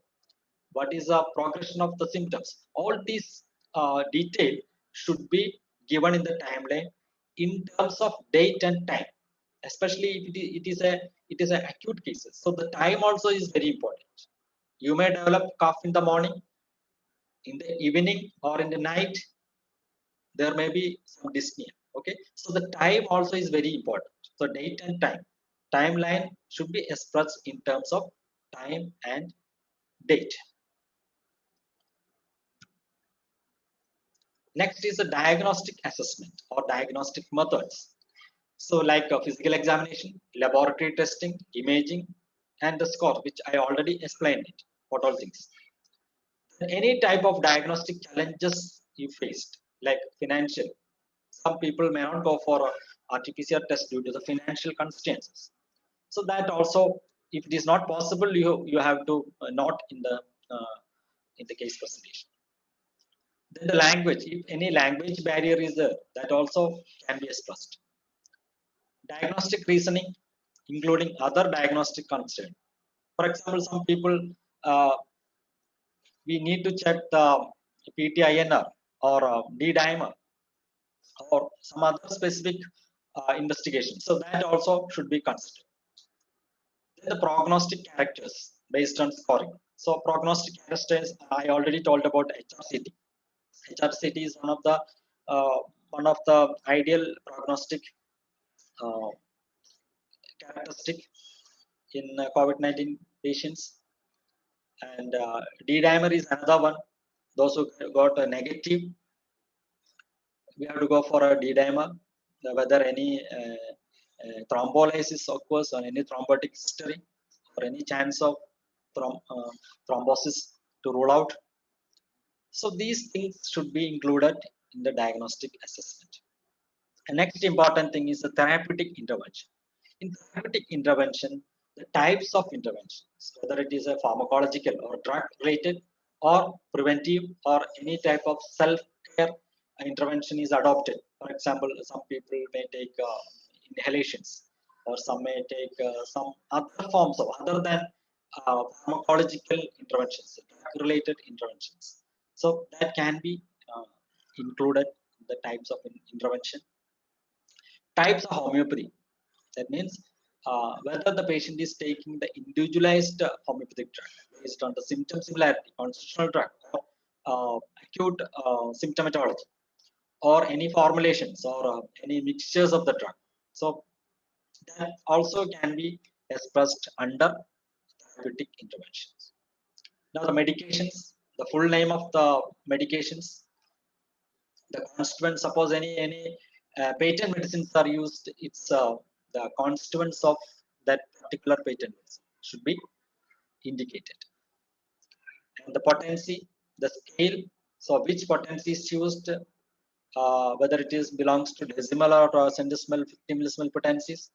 S3: what is the progression of the symptoms, all these detail should be given in the timeline in terms of date and time, especially if it is a acute cases. So the time also is very important. You may develop cough in the morning, in the evening, or in the night. There may be some dyspnea. Okay, so the time also is very important. So date and time, timeline should be expressed in terms of time and date. Next is the diagnostic assessment or diagnostic methods. So like a physical examination, laboratory testing, imaging, and the score, which I already explained it, what all things. Any type of diagnostic challenges you faced, like financial. Some people may not go for a RT-PCR test due to the financial constraints. So that also should be if it is not possible, you have to note in the case presentation. Then the language, if any language barrier is there, that also can be expressed. Diagnostic reasoning, including other diagnostic constraints. For example, some people, we need to check the PTINR or D-dimer or some other specific investigation. So that also should be considered. Then the prognostic characters based on scoring. So prognostic characters, I already told about HRCT. HRCT is one of the ideal prognostic uh, characteristic in COVID-19 patients. And D-dimer is another one. Those who got a negative, we have to go for a D-dimer, whether any thrombolysis occurs or any thrombotic history or any chance of thrombosis to rule out. So these things should be included in the diagnostic assessment. The next important thing is the therapeutic intervention. In therapeutic intervention, the types of interventions, whether it is a pharmacological or drug related or preventive or any type of self-care intervention is adopted. For example, some people may take inhalations, or some may take some other forms of other than pharmacological interventions, drug related interventions. So that can be included in the types of intervention. Types of homeopathy, that means whether the patient is taking the individualized homeopathic drug based on the symptom similarity, constitutional drug, or acute symptomatology, or any formulations or any mixtures of the drug. So that also can be expressed under therapeutic interventions. Now the medications, the full name of the medications, the constituents, suppose any patent medicines are used, it's the constituents of that particular patent medicine should be indicated. And the potency, the scale, so which potency is used, whether it is belongs to decimal or centesimal, 50 potencies.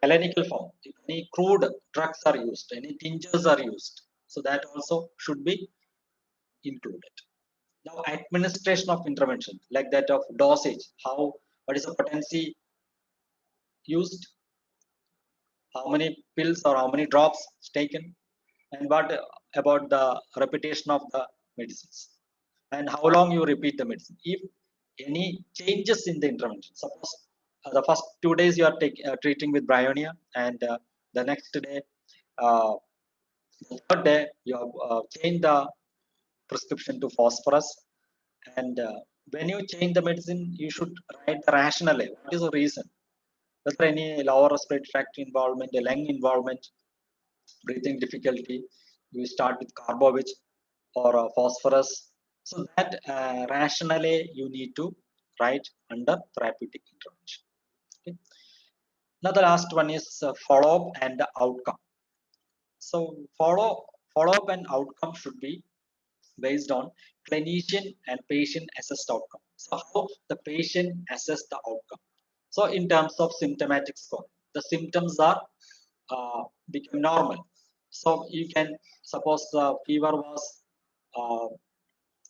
S3: Calanical form, if any crude drugs are used, any tinctures are used, so that also should be included. Now administration of intervention, like that of dosage, what is the potency used, how many pills or how many drops taken, and what about the repetition of the medicines, and how long you repeat the medicine. If any changes in the intervention, suppose the first 2 days you are treating with bryonia, and the next day, the third day, you have changed the prescription to phosphorus, and when you change the medicine, you should write the rationale. What is the reason? Whether any lower respiratory tract involvement, a lung involvement, breathing difficulty, you start with carbovich or phosphorus. So that rationale you need to write under therapeutic intervention. Okay. Now the last one is follow-up and outcome. So follow-up and outcome should be based on clinician and patient assessed outcome. So how the patient assess the outcome. So in terms of symptomatic score, the symptoms are become normal. So you can suppose the fever was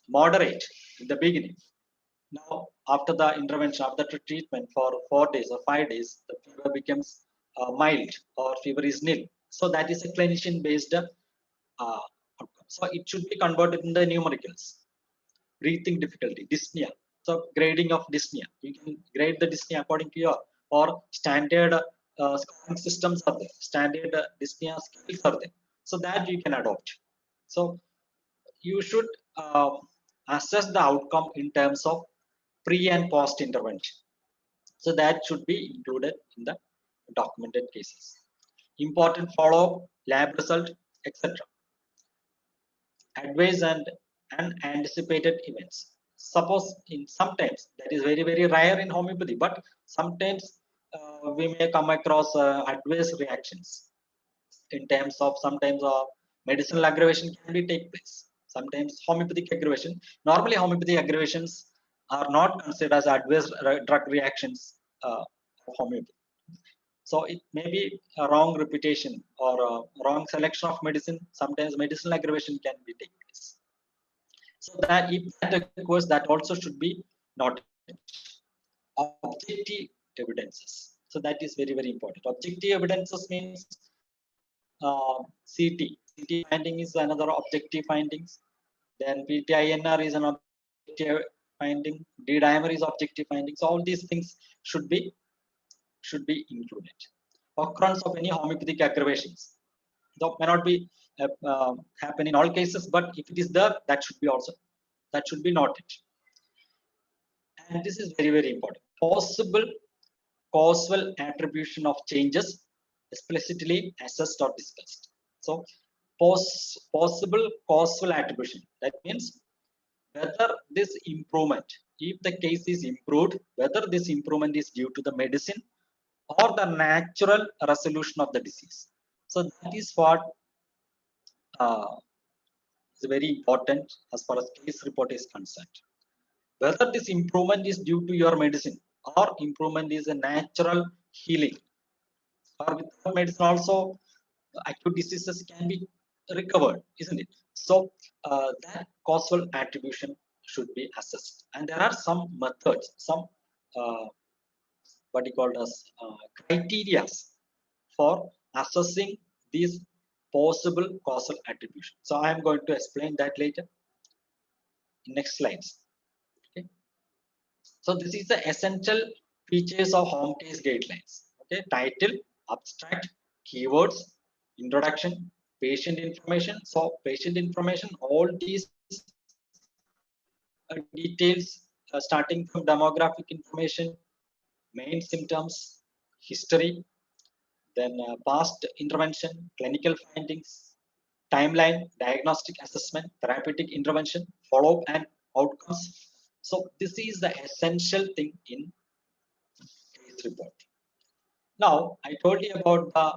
S3: moderate in the beginning. Now after the intervention, after the treatment for 4 days or 5 days, the fever becomes mild or fever is nil. So that is a clinician based outcome. So it should be converted in the numericals. Breathing difficulty, dyspnea. So grading of dyspnea, you can grade the dyspnea according to your or standard scoring systems are there, standard dyspnea scales are there. So that you can adopt. So you should assess the outcome in terms of pre and post intervention. So that should be included in the documented cases. Important follow-up, lab result, etc. Advice and unanticipated events. Suppose in sometimes that is very rare in homeopathy, but sometimes we may come across adverse reactions in terms of sometimes medicinal aggravation can be take place. Sometimes homeopathic aggravation. Normally homeopathic aggravations are not considered as adverse drug reactions of homeopathy. So it may be a wrong repetition or a wrong selection of medicine. Sometimes medicinal aggravation can be taken place. So that if that occurs, that also should be noted. Objective evidences. So that is very, very important. Objective evidences means CT. CT finding is another objective findings. Then PTINR is an objective finding. D dimer is objective findings. So all these things should be included. Occurrence of any homeopathic aggravations. That may not be happen in all cases, but if it is there, that should be noted. And this is very, very important. Possible causal attribution of changes explicitly assessed or discussed. So possible causal attribution, that means whether this improvement, if the case is improved, whether this improvement is due to the medicine or the natural resolution of the disease. So that is what is very important as far as case report is concerned. Whether this improvement is due to your medicine or improvement is a natural healing, or without medicine also acute diseases can be recovered, isn't it? So that causal attribution should be assessed, and there are some methods, some what you call as criteria for assessing these possible causal attribution. So I am going to explain that later in next slides. Okay. So this is the essential features of home case guidelines. Okay, title, abstract, keywords, introduction, patient information. So patient information, all these details starting from demographic information, main symptoms, history, then past intervention, clinical findings, timeline, diagnostic assessment, therapeutic intervention, follow-up and outcomes. So this is the essential thing in case report. Now, I told you about the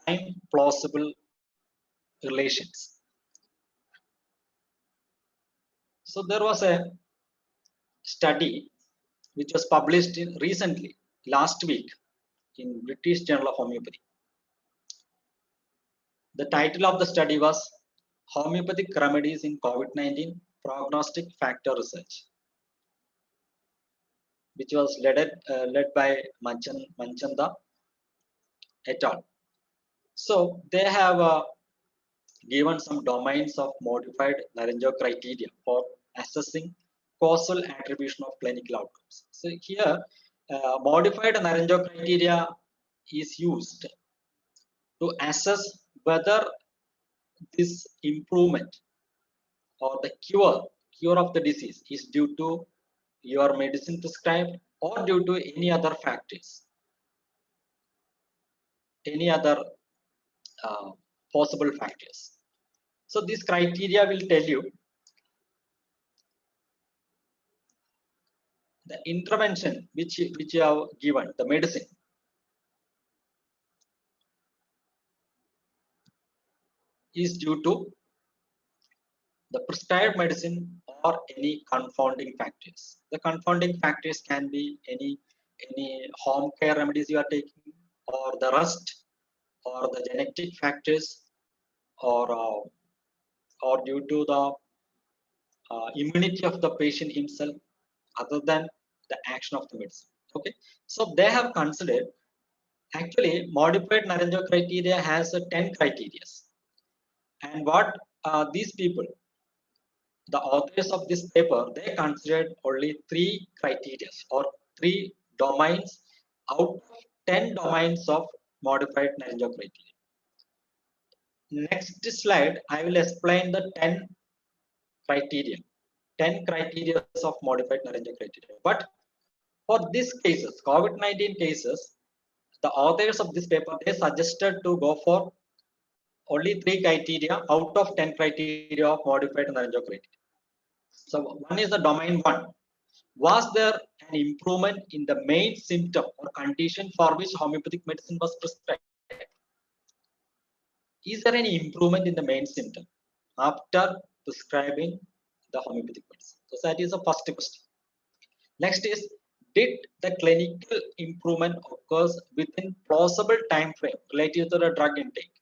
S3: time plausible relations. So there was a study which was published recently, last week, in British Journal of Homeopathy. The title of the study was Homeopathic Remedies in COVID-19 Prognostic Factor Research, which was led by Manchanda et al. So they have given some domains of modified Naranjo criteria for assessing causal attribution of clinical outcomes. So here, modified Naranjo criteria is used to assess whether this improvement or the cure of the disease is due to your medicine prescribed or due to any other factors, any other possible factors. So this criteria will tell you the intervention which you have given, the medicine, is due to the prescribed medicine or any confounding factors. The confounding factors can be any home care remedies you are taking, or the rust, or the genetic factors, or due to the immunity of the patient himself, other than the action of the medicine. Okay, so they have considered, actually modified Naranjo criteria has 10 criteria, and what these people, the authors of this paper, they considered only 3 criteria or 3 domains out of 10 domains of modified Naranjo criteria. Next slide, I will explain the 10 criteria, 10 criteria of modified Naranjo criteria. But for these cases, COVID-19 cases, the authors of this paper, they suggested to go for only 3 criteria out of 10 criteria of modified Naranjo criteria. So one is the domain 1. Was there an improvement in the main symptom or condition for which homeopathic medicine was prescribed? Is there any improvement in the main symptom after prescribing the homeopathic medicine? So that is the first question. Next is, did the clinical improvement occurs within plausible time frame related to the drug intake.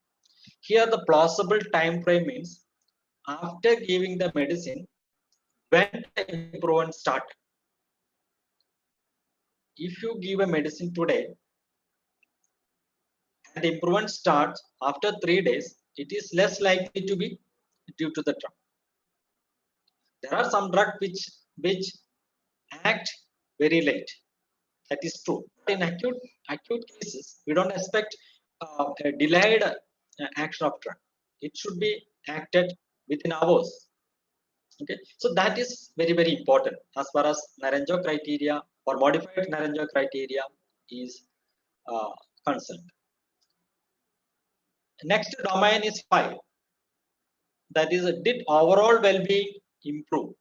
S3: Here the plausible time frame means after giving the medicine, when the improvement started. If you give a medicine today and the improvement starts after 3 days, it is less likely to be due to the drug. There are some drugs which act very late. That is true. In acute cases, we don't expect a delayed action of drug. It should be acted within hours. Okay, so that is very important as far as Naranjo criteria or modified Naranjo criteria is concerned. Next domain is 5. That is, did overall well-being improve?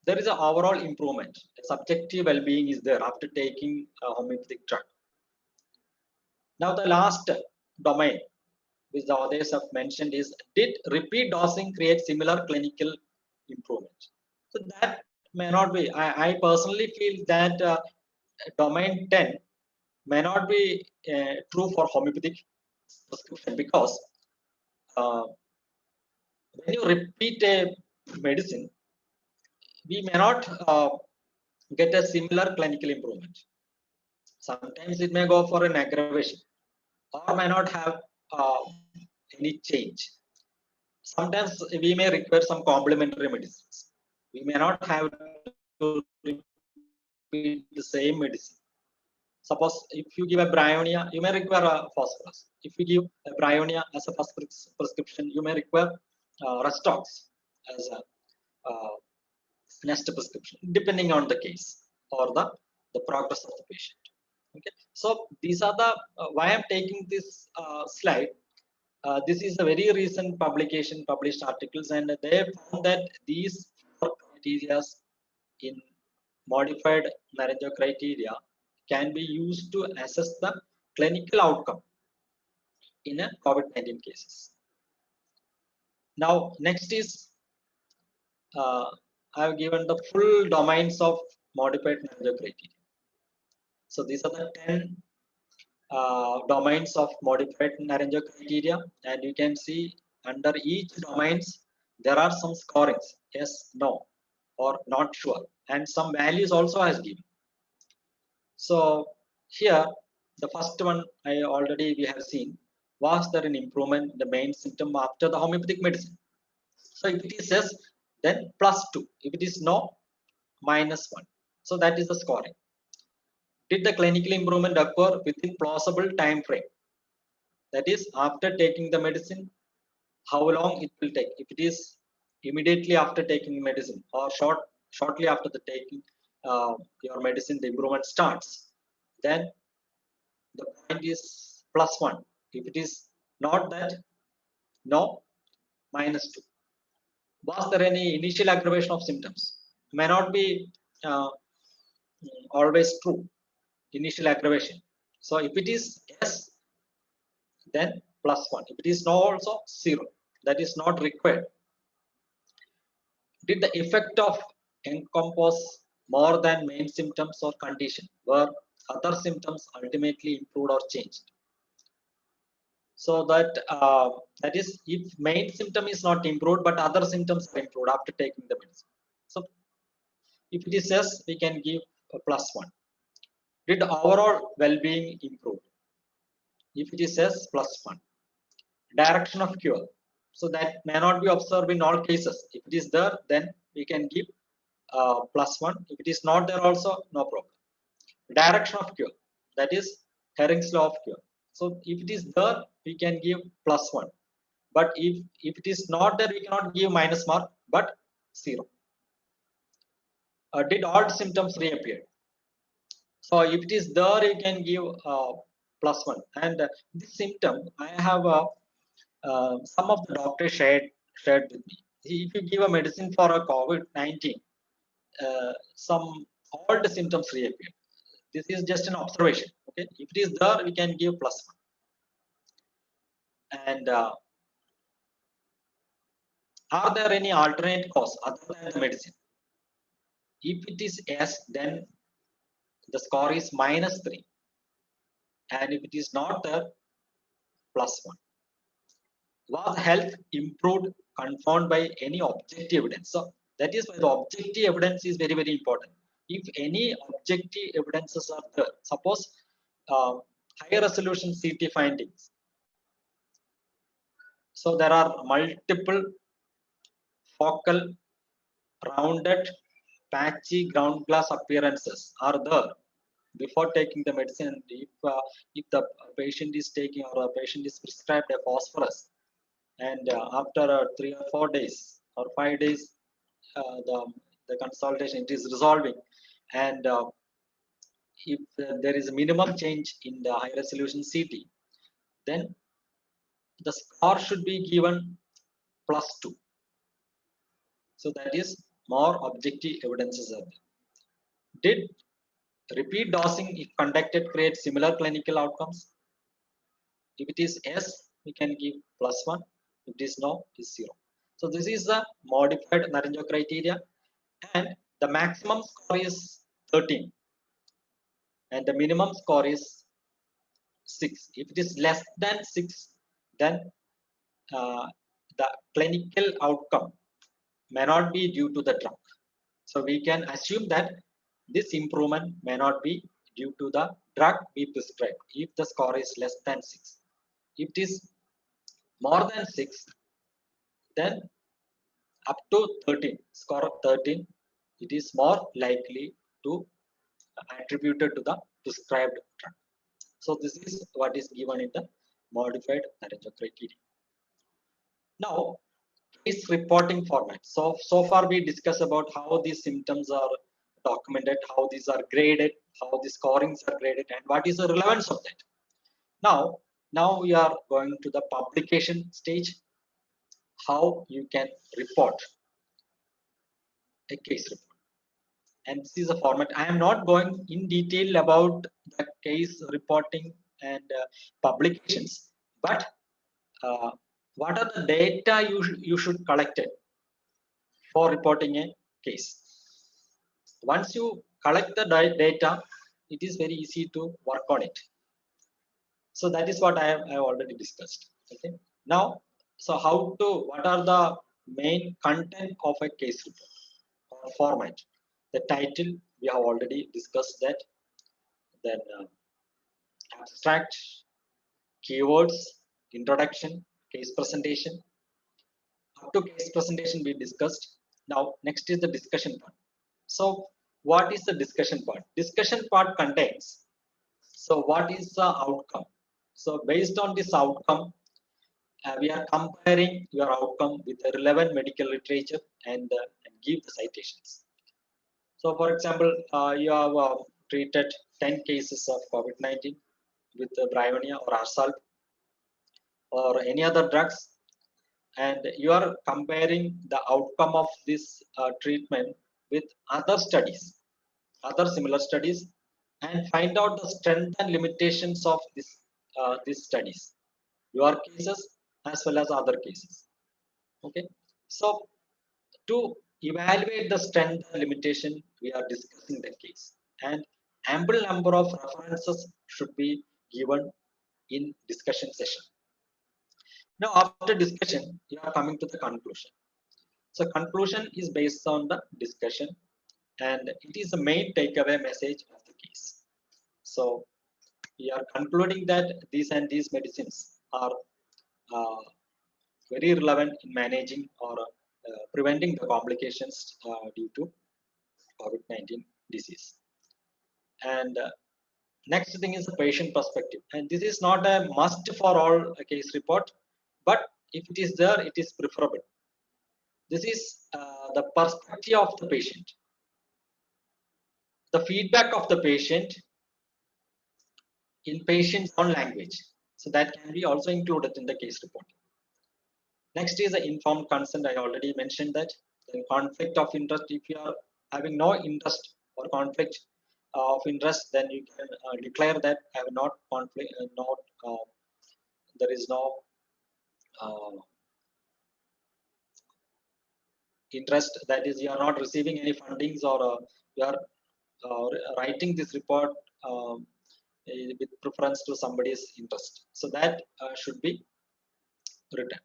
S3: There is an overall improvement. Subjective well-being is there after taking a homeopathic drug. Now the last domain which the authors have mentioned is, did repeat dosing create similar clinical improvement? So that may not be. I personally feel that domain 10 may not be true for homeopathic prescription, because when you repeat a medicine, we may not get a similar clinical improvement. Sometimes it may go for an aggravation or may not have any change. Sometimes we may require some complementary medicines. We may not have to repeat the same medicine. Suppose if you give a bryonia, you may require a phosphorus. If you give a bryonia as a first prescription, you may require Restox as a next prescription, depending on the case or the progress of the patient. Okay, so these are the why I'm taking this slide. This is a very recent publication, published articles, and they found that these 4 criteria in modified Naranjo criteria can be used to assess the clinical outcome in a COVID-19 cases. Now, next is I have given the full domains of modified Naranjo criteria. So these are the 10 domains of modified Naranjo criteria, and you can see under each domains there are some scorings, yes, no, or not sure, and some values also has given. So here the first one we have seen, was there an improvement in the main symptom after the homeopathic medicine? So if it is yes, then +2. If it is no, -1. So that is the scoring. Did the clinical improvement occur within plausible time frame? That is, after taking the medicine, how long it will take. If it is immediately after taking medicine or shortly after the taking your medicine, the improvement starts, then the point is +1. If it is not that, no, -2. Was there any initial aggravation of symptoms? May not be always true, initial aggravation. So if it is yes, then +1. If it is no, also 0. That is not required. Did the effect of encompass more than main symptoms or condition, where other symptoms ultimately improved or changed? So that that is, if main symptom is not improved but other symptoms are improved after taking the medicine. So if it is yes, we can give a +1. Did overall well-being improve? If it is yes, +1. Direction of cure. So that may not be observed in all cases. If it is there, then we can give +1. If it is not there also, no problem. Direction of cure. That is Herring's law of cure. So if it is there, we can give +1. But if it is not there, we cannot give minus mark, but 0. Did all symptoms reappear? So if it is there, you can give +1. And this symptom, I have some of the doctors shared with me. If you give a medicine for a COVID-19, some old symptoms reappear. This is just an observation. Okay, if it is there, we can give +1. And are there any alternate cause other than the medicine? If it is yes, then the score is -3, and if it is not there, +1. Was health improved confirmed by any objective evidence? So that is why the objective evidence is very, very important. If any objective evidences are there, suppose higher resolution CT findings. So there are multiple focal, rounded, patchy ground glass appearances are there before taking the medicine. If the patient is taking or the patient is prescribed a phosphorus, and after 3 or 4 days or 5 days, the consultation it is resolving, and if there is a minimum change in the high resolution CT, then the score should be given +2. So that is more objective evidences are there. Did repeat dosing if conducted create similar clinical outcomes? If it is yes, we can give +1. If it is no, it is 0. So this is the modified Naranjo criteria, and the maximum score is 13 and the minimum score is 6. If it is less than 6, then uh, the clinical outcome may not be due to the drug. So we can assume that this improvement may not be due to the drug we prescribe if the score is less than 6. If it is more than 6, then up to 13, score of 13, it is more likely to attributed to the prescribed drug. So this is what is given in the modified Naranjo criteria. Now, case reporting format. So far we discussed about how these symptoms are documented, how these are graded, how the scorings are graded, and what is the relevance of that. Now we are going to the publication stage, how you can report a case report. And this is a format. I am not going in detail about the case reporting and publications, but what are the data you should collect it for reporting a case. Once you collect the data, it is very easy to work on it. So that is what I have already discussed. Okay. Now, so what are the main content of a case report or format? The title, we have already discussed that. Then abstract, keywords, introduction, case presentation. Up to case presentation we discussed. Now, next is the discussion part. So what is the discussion part? Discussion part contains, so what is the outcome? So based on this outcome, we are comparing your outcome with the relevant medical literature and give the citations. So for example, you have treated 10 cases of COVID-19 with Bryonia or Arsal or any other drugs, and you are comparing the outcome of this treatment with other studies, other similar studies, and find out the strength and limitations of these studies, your cases as well as other cases. Okay, so to evaluate the strength and limitation, we are discussing the case, and ample number of references should be given in discussion session. Now, after discussion, you are coming to the conclusion. So conclusion is based on the discussion, and it is the main takeaway message of the case. So we are concluding that these and these medicines are very relevant in managing or preventing the complications due to COVID-19 disease. And next thing is the patient perspective, and this is not a must for all case report, but if it is there, it is preferable. This is the perspective of the patient, the feedback of the patient in patient's own language. So that can be also included in the case report. Next is the informed consent. I already mentioned that. Then conflict of interest. If you are having no interest or conflict of interest, then you can declare that I have not conflict, there is no interest, that is you are not receiving any fundings, or you are writing this report with preference to somebody's interest. So that should be written.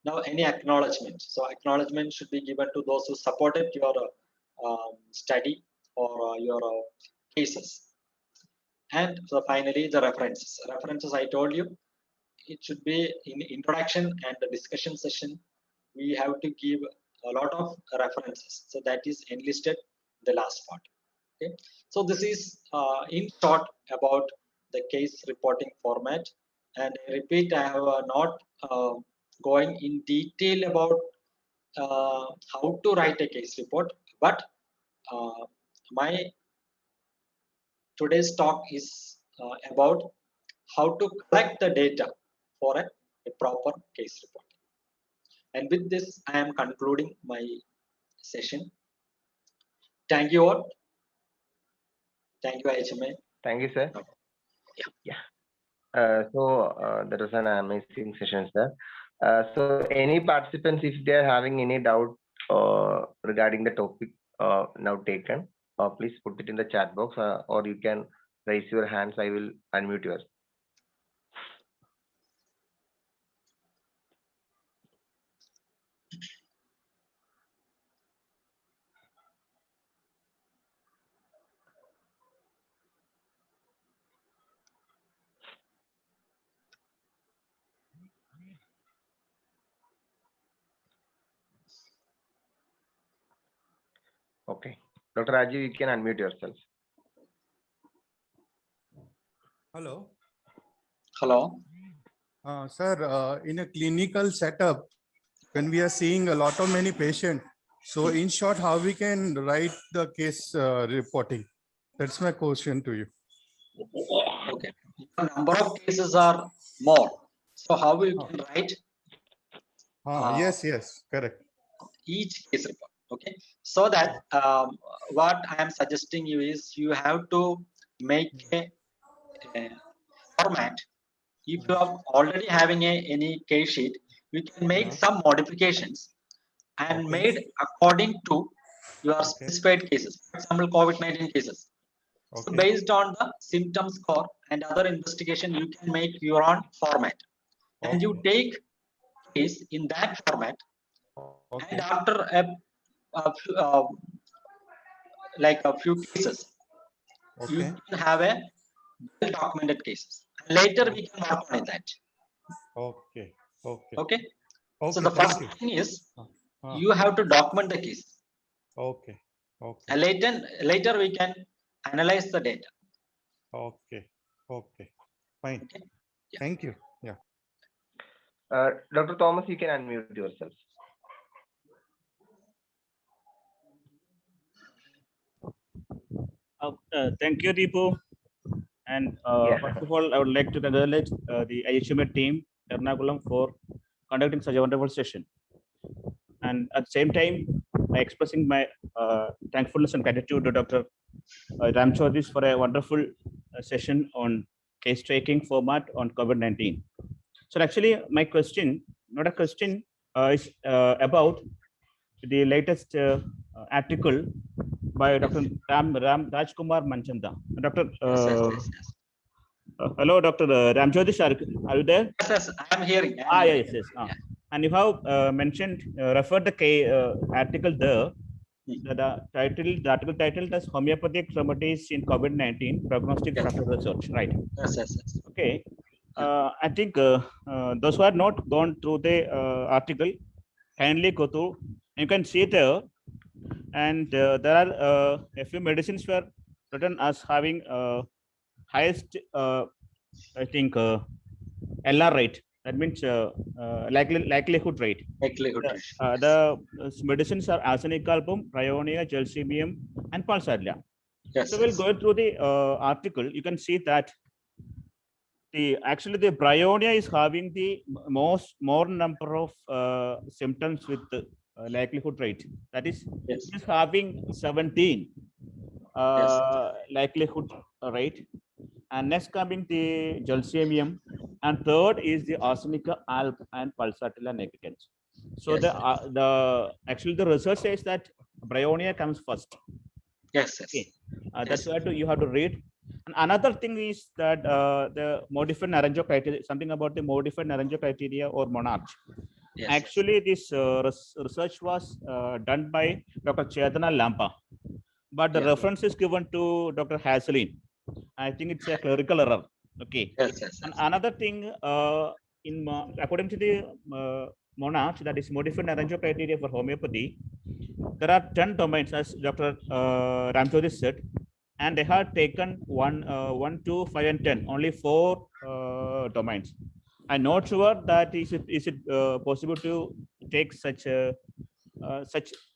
S3: Now, any acknowledgement. So acknowledgement should be given to those who supported your study or your cases. And so finally, the references. References, I told you, it should be in introduction and the discussion session. We have to give a lot of references. So that is enlisted the last part. Okay. So this is in short about the case reporting format. And I repeat, I have not going in detail about how to write a case report, but my today's talk is about how to collect the data for a proper case report. And with this, I am concluding my session. Thank you all. Thank you, HMA.
S1: Thank you, sir.
S3: Yeah.
S1: That was an amazing session, sir. So any participants, if they are having any doubt regarding the topic now taken, please put it in the chat box, or you can raise your hands. I will unmute yours. Okay. Dr. Rajiv, you can unmute yourself.
S4: Hello.
S3: Hello.
S4: Sir, in a clinical setup, when we are seeing a lot of many patients, so in short, how we can write the case reporting? That's my question to you.
S3: Okay. The number of cases are more. So how we can write
S4: Yes, correct.
S3: each case report? Okay. So that what I am suggesting you is you have to make a format. If you are already having any case sheet, you can make some modifications and made according to your specified cases. For example, COVID-19 cases. So based on the symptom score and other investigation, you can make your own format, and you take case in that format. And after a few cases, you can have a well documented cases. And later we can work on that.
S4: Okay.
S3: So the first thing is you have to document the case.
S4: Okay.
S3: And later we can analyze the data.
S4: Okay. Fine.
S3: Okay. Yeah.
S4: Thank you. Yeah.
S1: Dr. Thomas, you can unmute yourself.
S5: Thank you, Deepu. And first of all, I would like to congratulate the IHMA team, Ernakulam, for conducting such a wonderful session. And at the same time, by expressing my thankfulness and gratitude to Dr. Ram Jothis for a wonderful session on case taking format on COVID-19. So actually, my question, not a question, is about the latest article by Dr. Rajkumar Manchanda. Dr.
S3: Yes.
S5: Hello, Dr. Ram Jothis, are you there?
S3: Yes, I am hearing.
S5: Yes. And you have mentioned, referred the article there. The article titled as Homeopathic Remedies in COVID-19 Prognostic Factor Research, right?
S3: Yes.
S5: Okay. I think those who have not gone through the article, kindly go through. You can see there, and there are a few medicines were written as having highest, I think, LR rate. That means likelihood rate. The medicines are arsenicum album, bryonia, gelsemium, and palsadlia. So we'll go through the article. You can see that actually the bryonia is having the more number of symptoms with the likelihood rate. That is, it is having 17 likelihood rate. And next coming the gelsemium, and third is the arsenica alb and pulsatilla negligence. So the actually the research says that bryonia comes first.
S3: Yes.
S5: Okay, that's why you have to read. And another thing is that the modified Naranjo criteria, something about the modified Naranjo criteria or monarch.
S3: Yes.
S5: Actually, this research was done by Dr. Chetana Lampa, but the reference is given to Dr. Haseline. I think it's a clerical error. Okay.
S3: Yes.
S5: And another thing, according to the monarch, that is modified Naranjo criteria for homeopathy, there are 10 domains, as Dr. Ramjyotis said, and they have taken 1, 2, 5, and 10, only 4 domains. I'm not sure that is it possible to take such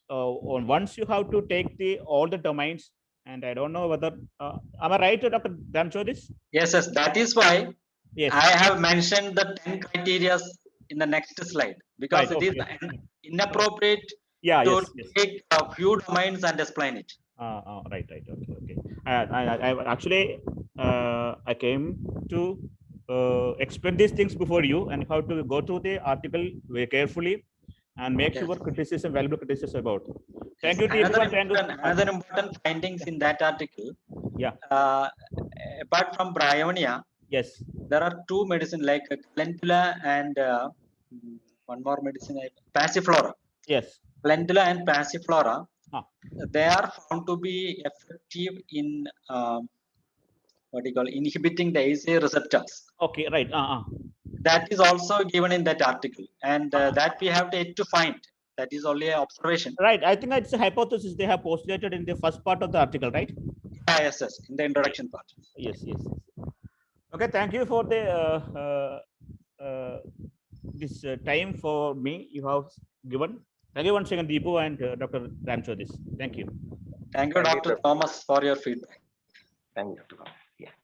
S5: once you have to take all the domains, and I don't know whether am I right, Dr. Ramjyotis?
S3: Yes. That is why
S5: Yes.
S3: I have mentioned the 10 criteria in the next slide, because
S5: Right,
S3: it is inappropriate to take a few domains and explain it.
S5: Right. Okay. I actually I came to explain these things before you, and how to go through the article very carefully and make sure criticism, valuable criticism about. Thank you.
S3: Another important findings in that article.
S5: Yeah.
S3: Apart from bryonia,
S5: yes,
S3: there are 2 medicine like calendula and one more medicine, passiflora.
S5: Yes.
S3: Calendula and passiflora. They are found to be effective in what you call inhibiting the ACE receptors.
S5: Okay, right.
S3: That is also given in that article, and that we have to find. That is only an observation.
S5: Right. I think it's a hypothesis they have postulated in the first part of the article, right?
S3: Yes. In the introduction part.
S5: Yes. Okay. Thank you for the this time for me you have given. Thank you once again, Deepu and Dr. Ramjyotis. Thank you.
S3: Thank you, Dr. Thomas, for your feedback.
S1: Thank you, Dr. Thomas. Yeah.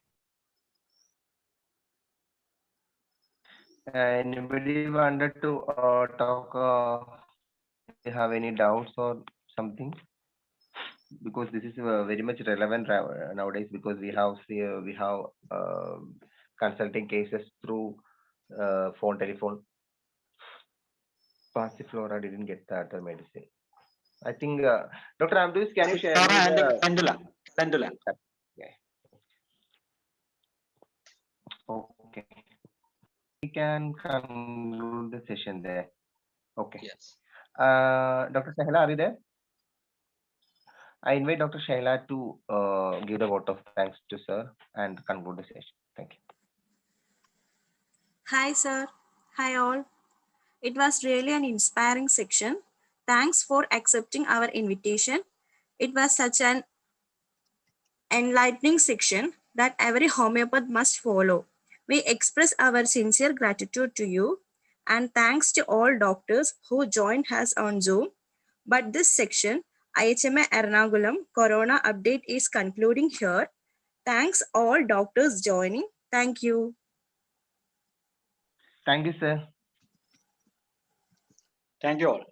S1: Anybody wanted to talk? They have any doubts or something? Because this is very much relevant nowadays, because we have consulting cases through telephone. Passiflora didn't get the other medicine. I think Dr. Ambrose, can you share me the
S3: calendula?
S1: Yeah. Okay. We can conclude the session there. Okay.
S3: Yes.
S1: Dr. Shahla, are you there? I invite Dr. Shahla to give the vote of thanks to sir and conclude the session. Thank you.
S6: Hi, sir. Hi, all. It was really an inspiring section. Thanks for accepting our invitation. It was such an enlightening section that every homeopath must follow. We express our sincere gratitude to you, and thanks to all doctors who joined us on Zoom. But this section, IHMA Ernakulam Corona update, is concluding here. Thanks all doctors joining. Thank you.
S1: Thank you, sir.
S3: Thank you all.